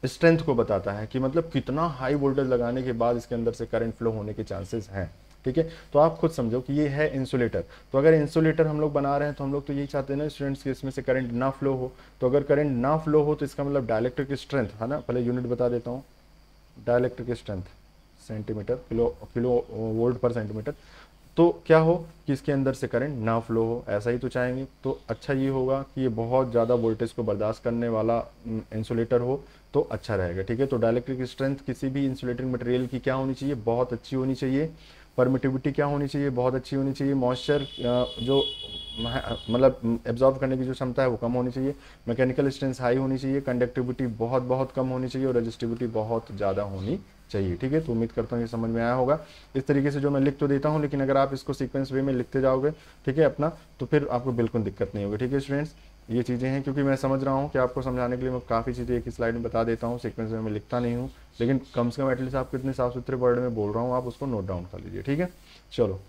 स्ट्रेंथ को बताता है कि मतलब कितना हाई वोल्टेज लगाने के बाद इसके अंदर से करंट फ्लो होने के चांसेस हैं, ठीक है। तो आप खुद समझो कि ये है इंसुलेटर, तो अगर इंसुलेटर हम लोग बना रहे हैं तो हम लोग तो यही चाहते हैं ना स्टूडेंट्स कि इसमें से करंट ना फ्लो हो, तो अगर करंट ना फ्लो हो तो इसका मतलब डाइलेक्ट्रिक स्ट्रेंथ है ना, पहले यूनिट बता देता हूँ, dielectric strength centimetre, kilo volt पर सेंटीमीटर, तो क्या हो कि इसके अंदर से करंट ना फ्लो हो, ऐसा ही तो चाहेंगे। तो अच्छा ये होगा कि ये बहुत ज़्यादा वोल्टेज को बर्दाश्त करने वाला इंसुलेटर हो तो अच्छा रहेगा, ठीक है। तो डाइलेक्ट्रिक स्ट्रेंथ किसी भी इंसुलेटिंग मटेरियल की क्या होनी चाहिए, बहुत अच्छी होनी चाहिए। परमिटिविटी क्या होनी चाहिए, बहुत अच्छी होनी चाहिए। मॉइस्चर जो मतलब एब्जॉर्ब करने की जो क्षमता है वो कम होनी चाहिए। मैकेनिकल स्ट्रेंथ हाई होनी चाहिए। कंडक्टिविटी बहुत बहुत कम होनी चाहिए और रेजिस्टिविटी बहुत ज़्यादा होनी चाहिए, ठीक है। तो उम्मीद करता हूँ ये समझ में आया होगा। इस तरीके से जो मैं लिख तो देता हूँ, लेकिन अगर आप इसको सीक्वेंस वे में लिखते जाओगे, ठीक है, अपना, तो फिर आपको बिल्कुल दिक्कत नहीं होगी, ठीक है स्टूडेंट्स। ये चीज़ें हैं, क्योंकि मैं समझ रहा हूँ कि आपको समझाने के लिए मैं काफ़ी चीज़ें एक ही स्लाइड में बता देता हूँ, सीक्वेंस में मैं लिखता नहीं हूँ, लेकिन कम से कम एटलीस्ट आपको इतने साफ सुथरे वर्ड में बोल रहा हूँ, आप उसको नोट डाउन कर लीजिए, ठीक है। चलो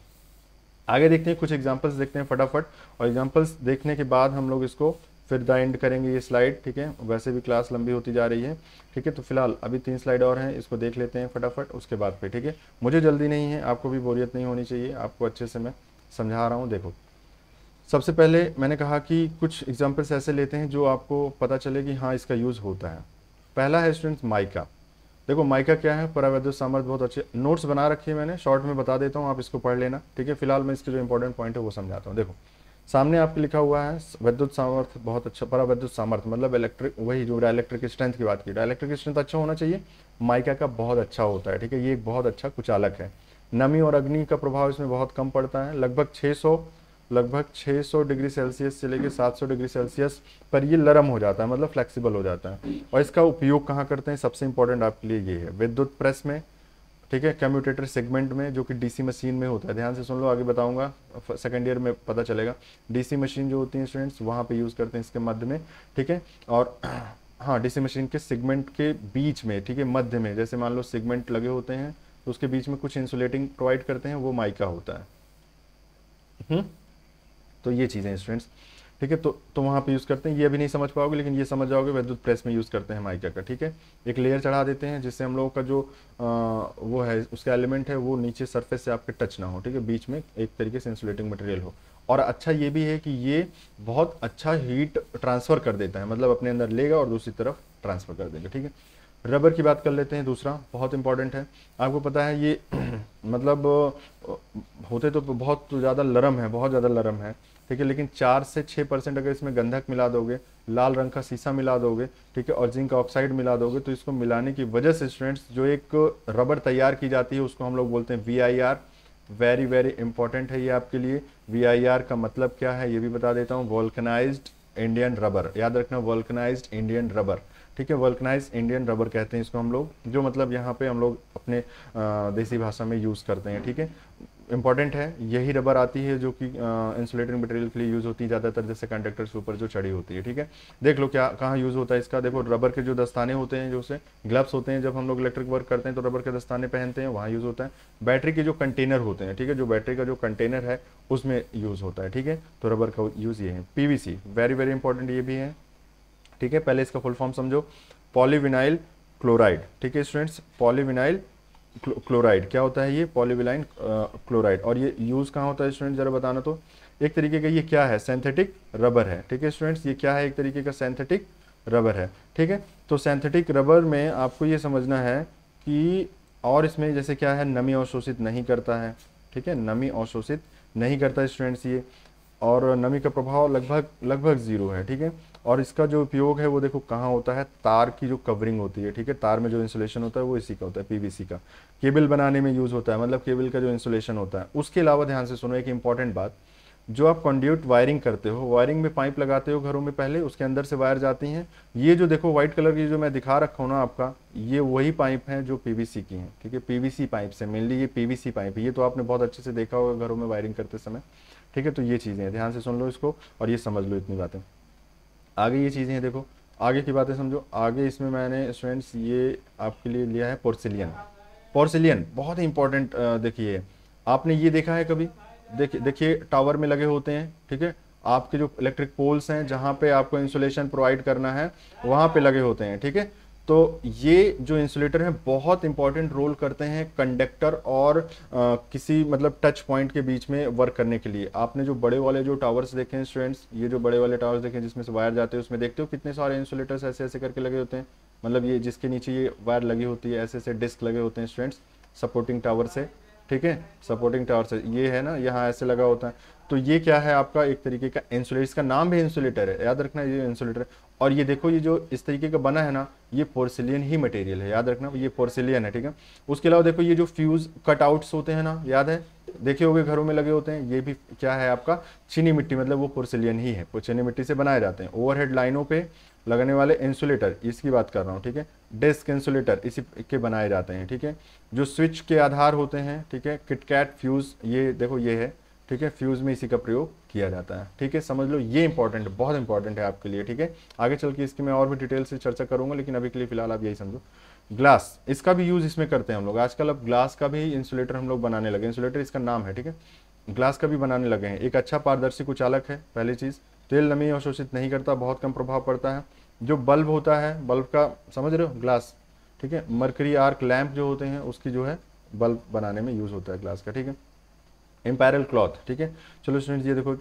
आगे देखते हैं, कुछ एग्जाम्पल्स देखते हैं फटाफट, और एग्जाम्पल्स देखने के बाद हम लोग इसको फिर द एंड करेंगे ये स्लाइड, ठीक है। वैसे भी क्लास लंबी होती जा रही है, ठीक है। तो फिलहाल अभी 3 स्लाइड और हैं, इसको देख लेते हैं फटाफट, उसके बाद पे, ठीक है। मुझे जल्दी नहीं है, आपको भी बोरियत नहीं होनी चाहिए, आपको अच्छे से मैं समझा रहा हूँ। देखो, सबसे पहले मैंने कहा कि कुछ एग्जाम्पल्स ऐसे लेते हैं जो आपको पता चले कि हाँ इसका यूज़ होता है। पहला है स्टूडेंट्स माइका। देखो माइका क्या है, परावैद्युत सामर्थ्य, बहुत अच्छे नोट्स बना रखे हैं मैंने, शॉर्ट में बता देता हूँ, आप इसको पढ़ लेना, ठीक है। फिलहाल मैं इसके जो इंपॉर्टेंट पॉइंट है वो समझाता हूँ। देखो सामने आपके लिखा हुआ है विद्युत सामर्थ्य बहुत अच्छा, परावैद्युत सामर्थ्य मतलब इलेक्ट्रिक, वही जो डाइलेक्ट्रिक स्ट्रेंथ की बात की, डाइलेक्ट्रिक स्ट्रेंथ अच्छा होना चाहिए, माइका का बहुत अच्छा होता है, ठीक है। ये एक बहुत अच्छा कुचालक है। नमी और अग्नि का प्रभाव इसमें बहुत कम पड़ता है, लगभग 600 डिग्री सेल्सियस से लेकर 700 डिग्री सेल्सियस पर ये नरम हो जाता है, मतलब फ्लेक्सिबल हो जाता है। और इसका उपयोग कहाँ करते हैं, सबसे इंपॉर्टेंट आपके लिए ये है, विद्युत प्रेस में, ठीक है, कम्यूटेटर सेगमेंट में, जो कि डीसी मशीन में होता है। ध्यान से सुन लो, आगे बताऊंगा, सेकंड ईयर में पता चलेगा। डीसी मशीन जो होती है स्टूडेंट्स, वहाँ पे यूज़ करते हैं इसके मध्य में, ठीक है। और हाँ, डीसी मशीन के सेगमेंट के बीच में, ठीक है, मध्य में, जैसे मान लो सेगमेंट लगे होते हैं तो उसके बीच में कुछ इंसुलेटिंग प्रोवाइड करते हैं, वो माइका होता है। तो ये चीज़ें हैं स्टूडेंट्स, ठीक है। तो वहाँ पे यूज़ करते हैं, ये अभी नहीं समझ पाओगे लेकिन ये समझ जाओगे, विद्युत प्रेस में यूज़ करते हैं माइका का, ठीक है। एक लेयर चढ़ा देते हैं जिससे हम लोगों का जो वो है उसका एलिमेंट है वो नीचे सरफेस से आपके टच ना हो, ठीक है, बीच में एक तरीके से इंसुलेटिंग मटेरियल हो। और अच्छा ये भी है कि ये बहुत अच्छा हीट ट्रांसफ़र कर देता है, मतलब अपने अंदर लेगा और दूसरी तरफ ट्रांसफ़र कर देगा, ठीक है। रबर की बात कर लेते हैं, दूसरा बहुत इंपॉर्टेंट है। आपको पता है ये मतलब होते तो बहुत ज़्यादा नरम है, बहुत ज़्यादा नरम है, ठीक है, लेकिन 4 से 6% अगर इसमें गंधक मिला दोगे, लाल रंग का शीशा मिला दोगे, ठीक है, और जिंक ऑक्साइड मिला दोगे, तो इसको मिलाने की वजह से स्टूडेंट्स जो एक रबर तैयार की जाती है उसको हम लोग बोलते हैं VIR। वेरी वेरी इंपॉर्टेंट है ये आपके लिए। VIR का मतलब क्या है ये भी बता देता हूँ, वोल्कनाइज्ड इंडियन रबर, याद रखना, वोल्कनाइज्ड इंडियन रबर, ठीक है। वोल्कनाइज्ड इंडियन रबर कहते हैं इसको हम लोग, जो मतलब यहाँ पे हम लोग अपने देसी भाषा में यूज़ करते हैं, ठीक है। इंपॉर्टेंट है, यही रबर आती है जो कि इंसुलेटिंग मटेरियल के लिए यूज़ होती है ज़्यादातर, जैसे कंडक्टर्स के ऊपर जो चढ़ी होती है, ठीक है। देख लो क्या कहाँ यूज़ होता है इसका। देखो रबर के जो दस्ताने होते हैं, जो से ग्लव्स होते हैं, जब हम लोग इलेक्ट्रिक वर्क करते हैं तो रबर के दस्ताने पहनते हैं, वहाँ यूज़ होता है। बैटरी के जो कंटेनर होते हैं, ठीक है, जो बैटरी का जो कंटेनर है उसमें यूज़ होता है, ठीक है। तो रबर का यूज़ ये है। PVC वेरी वेरी इंपॉर्टेंट ये भी है, ठीक है। पहले इसका फुल फॉर्म समझो, पॉलीविनाइल क्लोराइड, ठीक है स्टूडेंट्स। पॉलीविनाइल क्लोराइड क्या होता है, ये पॉलीविनाइल क्लोराइड। और ये यूज़ कहाँ होता है स्टूडेंट, जरा बताना। तो एक तरीके का ये क्या है, सिंथेटिक रबर है, ठीक है स्टूडेंट्स। ये क्या है, एक तरीके का सिंथेटिक रबर है, ठीक है। तो सिंथेटिक रबर में आपको ये समझना है कि, और इसमें जैसे क्या है, नमी अवशोषित नहीं करता है, ठीक है, नमी अवशोषित नहीं करता स्टूडेंट्स ये, और नमी का प्रभाव लगभग ज़ीरो है, ठीक है। और इसका जो उपयोग है वो देखो कहाँ होता है, तार की जो कवरिंग होती है, ठीक है, तार में जो इंसुलेशन होता है वो इसी का होता है, PVC का। केबल बनाने में यूज़ होता है, मतलब केबल का जो इंसुलेशन होता है। उसके अलावा ध्यान से सुनो एक इंपॉर्टेंट बात, जो आप कंड्यूट वायरिंग करते हो, वायरिंग में पाइप लगाते हो घरों में, पहले उसके अंदर से वायर जाती हैं। ये जो देखो व्हाइट कलर की जो मैं दिखा रखा हूँ ना आपका, ये वही पाइप हैं जो PVC की हैं, ठीक है। PVC पाइप से, मेनली ये PVC पाइप है, ये तो आपने बहुत अच्छे से देखा होगा घरों में वायरिंग करते समय, ठीक है। तो ये चीज़ें हैं, ध्यान से सुन लो इसको और ये समझ लो इतनी बातें। आगे ये चीज़ें हैं, देखो आगे की बातें समझो। आगे इसमें मैंने स्टूडेंट्स ये आपके लिए लिया है पोर्सिलियन। पोर्सिलियन बहुत ही इंपॉर्टेंट, देखिए आपने ये देखा है कभी, देखिए टावर में लगे होते हैं, ठीक है, आपके जो इलेक्ट्रिक पोल्स हैं जहाँ पे आपको इंसुलेशन प्रोवाइड करना है वहाँ पे लगे होते हैं, ठीक है। तो ये जो इंसुलेटर हैं बहुत इंपॉर्टेंट रोल करते हैं कंडक्टर और किसी मतलब टच पॉइंट के बीच में वर्क करने के लिए। आपने जो बड़े वाले जो टावर्स देखे हैं स्टूडेंट्स, ये जो बड़े वाले टावर्स देखे हैं जिसमें से वायर जाते हैं, उसमें देखते हो कितने सारे इंसुलेटर्स ऐसे ऐसे करके लगे होते हैं, मतलब ये जिसके नीचे ये वायर लगी होती है, ऐसे ऐसे डिस्क लगे होते हैं स्टूडेंट्स, सपोर्टिंग टावर से, ठीक है, सपोर्टिंग टावर से, ये है ना, यहाँ ऐसे लगा होता है। तो ये क्या है आपका, एक तरीके का इंसुलेटर, इसका नाम भी इंसुलेटर है, याद रखना ये इंसुलेटर है। और ये देखो ये जो इस तरीके का बना है ना, ये पोर्सिलियन ही मटेरियल है, याद रखना ये पोर्सिलियन है, ठीक है। उसके अलावा देखो ये जो फ्यूज कटआउट्स होते हैं ना, याद है, देखे होंगे घरों में लगे होते हैं, ये भी क्या है आपका, चीनी मिट्टी, मतलब वो पोर्सिलियन ही है, वो चीनी मिट्टी से बनाए जाते हैं। ओवरहेड लाइनों पे लगने वाले इंसुलेटर, इसकी बात कर रहा हूँ, ठीक है, डेस्क इंसुलेटर इसी के बनाए जाते हैं, ठीक है। जो स्विच के आधार होते हैं, ठीक है, किटकैट फ्यूज, ये देखो ये है, ठीक है, फ्यूज में इसी का प्रयोग किया जाता है, ठीक है, समझ लो ये इंपॉर्टेंट, बहुत इंपॉर्टेंट है आपके लिए, ठीक है। आगे चल के इसकी मैं और भी डिटेल से चर्चा करूंगा, लेकिन अभी के लिए फिलहाल आप यही समझो। ग्लास, इसका भी यूज इसमें करते हैं हम लोग आजकल, अब ग्लास का भी इंसुलेटर हम लोग बनाने लगे, इंसुलेटर इसका नाम है, ठीक है, ग्लास का भी बनाने लगे हैं। एक अच्छा पारदर्शी कुचालक है, पहली चीज, तेल नमी अवशोषित नहीं करता, बहुत कम प्रभाव पड़ता है। जो बल्ब होता है, बल्ब का समझ रहे हो, ग्लास, ठीक है, मर्करी आर्क लैंप जो होते हैं उसकी जो है बल्ब बनाने में यूज होता है ग्लास का, ठीक है। एम्पायरल क्लॉथ, ठीक है। चलो स्टूडेंट्स ये देखो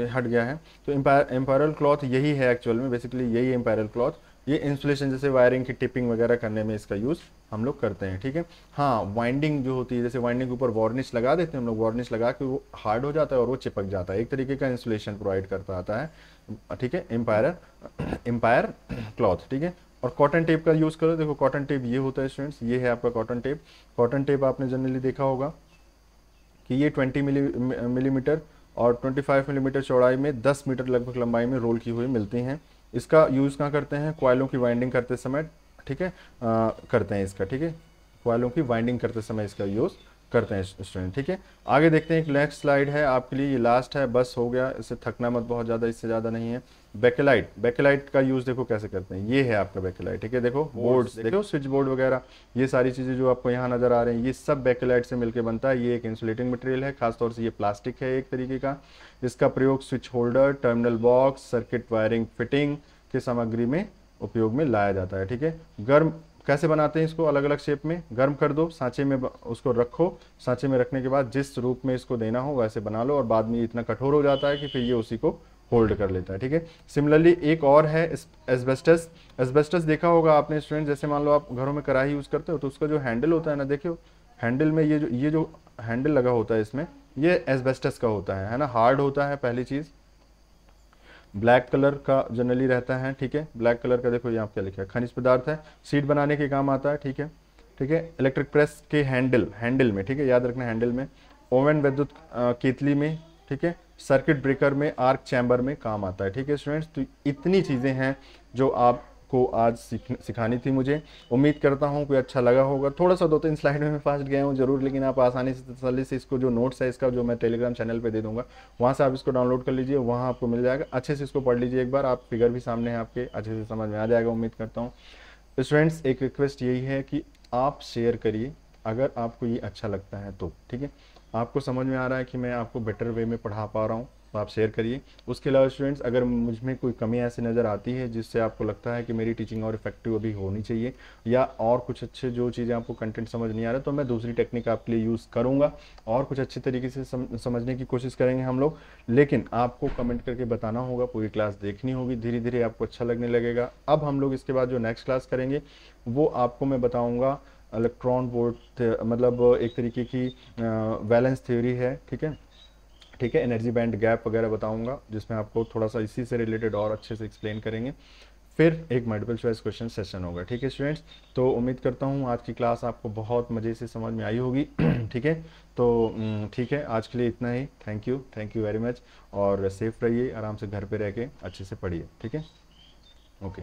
हट गया है, तो एम्पायरल क्लॉथ यही है एक्चुअल में, बेसिकली यही है एम्पायरल क्लॉथ। ये इंसुलेशन जैसे वायरिंग की टिपिंग वगैरह करने में इसका यूज़ हम लोग करते हैं, ठीक है। हाँ, वाइंडिंग जो होती है, जैसे वाइंडिंग के ऊपर वार्निश लगा देते हैं हम लोग, वार्निश लगा के वो हार्ड हो जाता है और वो चिपक जाता है, एक तरीके का इंसुलेशन प्रोवाइड करता आता है, ठीक है, एम्पायर क्लॉथ, ठीक है। और कॉटन टेप का यूज़ करो, देखो कॉटन टेप ये होता है स्टूडेंट्स, ये है आपका कॉटन टेप। कॉटन टेप आपने जनरली देखा होगा कि ये 20 मिलीमीटर और 25 मिलीमीटर चौड़ाई में 10 मीटर लगभग लंबाई में रोल की हुई मिलती हैं। इसका यूज़ कहाँ करते हैं, कॉइलों की वाइंडिंग करते समय, ठीक है, करते हैं इसका, ठीक है, कॉइलों की वाइंडिंग करते समय इसका यूज़ करते हैं स्टूडेंट, ठीक है। आगे देखते हैं, एक नेक्स्ट स्लाइड है आपके लिए, ये लास्ट है, बस हो गया, इससे थकना मत बहुत ज़्यादा, इससे ज़्यादा नहीं है। बैकेलाइट, बैकेलाइट का यूज़ देखो कैसे करते हैं, ये है आपका बैकेलाइट, ठीक है। देखो बोर्ड्स, देखो स्विच बोर्ड वगैरह, ये सारी चीज़ें जो आपको यहाँ नज़र आ रही हैं, ये सब बैकेलाइट से मिलकर बनता है। ये एक इंसुलेटिंग मटेरियल है, खासतौर से ये प्लास्टिक है एक तरीके का। इसका प्रयोग switch holder, terminal box, circuit wiring fitting की सामग्री में उपयोग में लाया जाता है, ठीक है। गर्म कैसे बनाते हैं इसको, अलग अलग शेप में गर्म कर दो, सांचे में उसको रखो, सांचे में रखने के बाद जिस रूप में इसको देना हो वैसे बना लो, और बाद में ये इतना कठोर हो जाता है कि फिर ये उसी को होल्ड कर लेता है, ठीक है। सिमिलरली एक और है एस्बेस्टस। एस्बेस्टस देखा होगा आपने स्टूडेंट, जैसे मान लो आप घरों में कढ़ाई यूज़ करते हो तो उसका जो हैंडल होता है ना, देखियो हैंडल में ये जो हैंडल लगा होता है इसमें, ये एस्बेस्टस का होता है ना, हार्ड होता है पहली चीज़, ब्लैक कलर का जनरली रहता है, ठीक है। ब्लैक कलर का देखो यहाँ क्या लिखा है, खनिज पदार्थ है, सीट बनाने के काम आता है, ठीक है, ठीक है। इलेक्ट्रिक प्रेस के हैंडल में, ठीक है, याद रखना हैंडल में। ओवन विद्युत केतली में, ठीक है। सर्किट ब्रेकर में, आर्क चैम्बर में काम आता है, ठीक है स्टूडेंट्स। तो इतनी चीज़ें हैं जो आपको आज सिखानी थी मुझे। उम्मीद करता हूँ कोई अच्छा लगा होगा। थोड़ा सा 2-3 स्लाइड में मैं फास्ट गया हूँ जरूर, लेकिन आप आसानी से तसल्ली से इसको, जो नोट्स है इसका, जो मैं टेलीग्राम चैनल पे दे दूंगा, वहाँ से आप इसको डाउनलोड कर लीजिए, वहाँ आपको मिल जाएगा। अच्छे से इसको पढ़ लीजिए एक बार, आप फिगर भी सामने है आपके, अच्छे से समझ में आ जाएगा उम्मीद करता हूँ। स्टूडेंट्स एक रिक्वेस्ट यही है कि आप शेयर करिए अगर आपको ये अच्छा लगता है तो, ठीक है। आपको समझ में आ रहा है कि मैं आपको बेटर वे में पढ़ा पा रहा हूँ तो आप शेयर करिए। उसके अलावा स्टूडेंट्स, अगर मुझ में कोई कमी ऐसी नज़र आती है जिससे आपको लगता है कि मेरी टीचिंग और इफेक्टिव अभी होनी चाहिए, या और कुछ अच्छे जो चीज़ें आपको कंटेंट समझ नहीं आ रहा, तो मैं दूसरी टेक्निक आपके लिए यूज़ करूँगा और कुछ अच्छे तरीके से समझने की कोशिश करेंगे हम लोग। लेकिन आपको कमेंट करके बताना होगा, पूरी क्लास देखनी होगी, धीरे धीरे आपको अच्छा लगने लगेगा। अब हम लोग इसके बाद जो नेक्स्ट क्लास करेंगे वो आपको मैं बताऊँगा इलेक्ट्रॉन वोल्ट, मतलब एक तरीके की वैलेंस थ्योरी है, ठीक है, ठीक है, एनर्जी बैंड गैप वगैरह बताऊंगा, जिसमें आपको थोड़ा सा इसी से रिलेटेड और अच्छे से एक्सप्लेन करेंगे। फिर एक मल्टीपल चॉइस क्वेश्चन सेशन होगा, ठीक है स्टूडेंट्स। तो उम्मीद करता हूँ आज की क्लास आपको बहुत मज़े से समझ में आई होगी, ठीक है। तो ठीक है, आज के लिए इतना ही। थैंक यू वेरी मच, और सेफ रहिए, आराम से घर पे रह के अच्छे से पढ़िए, ठीक है, ओके।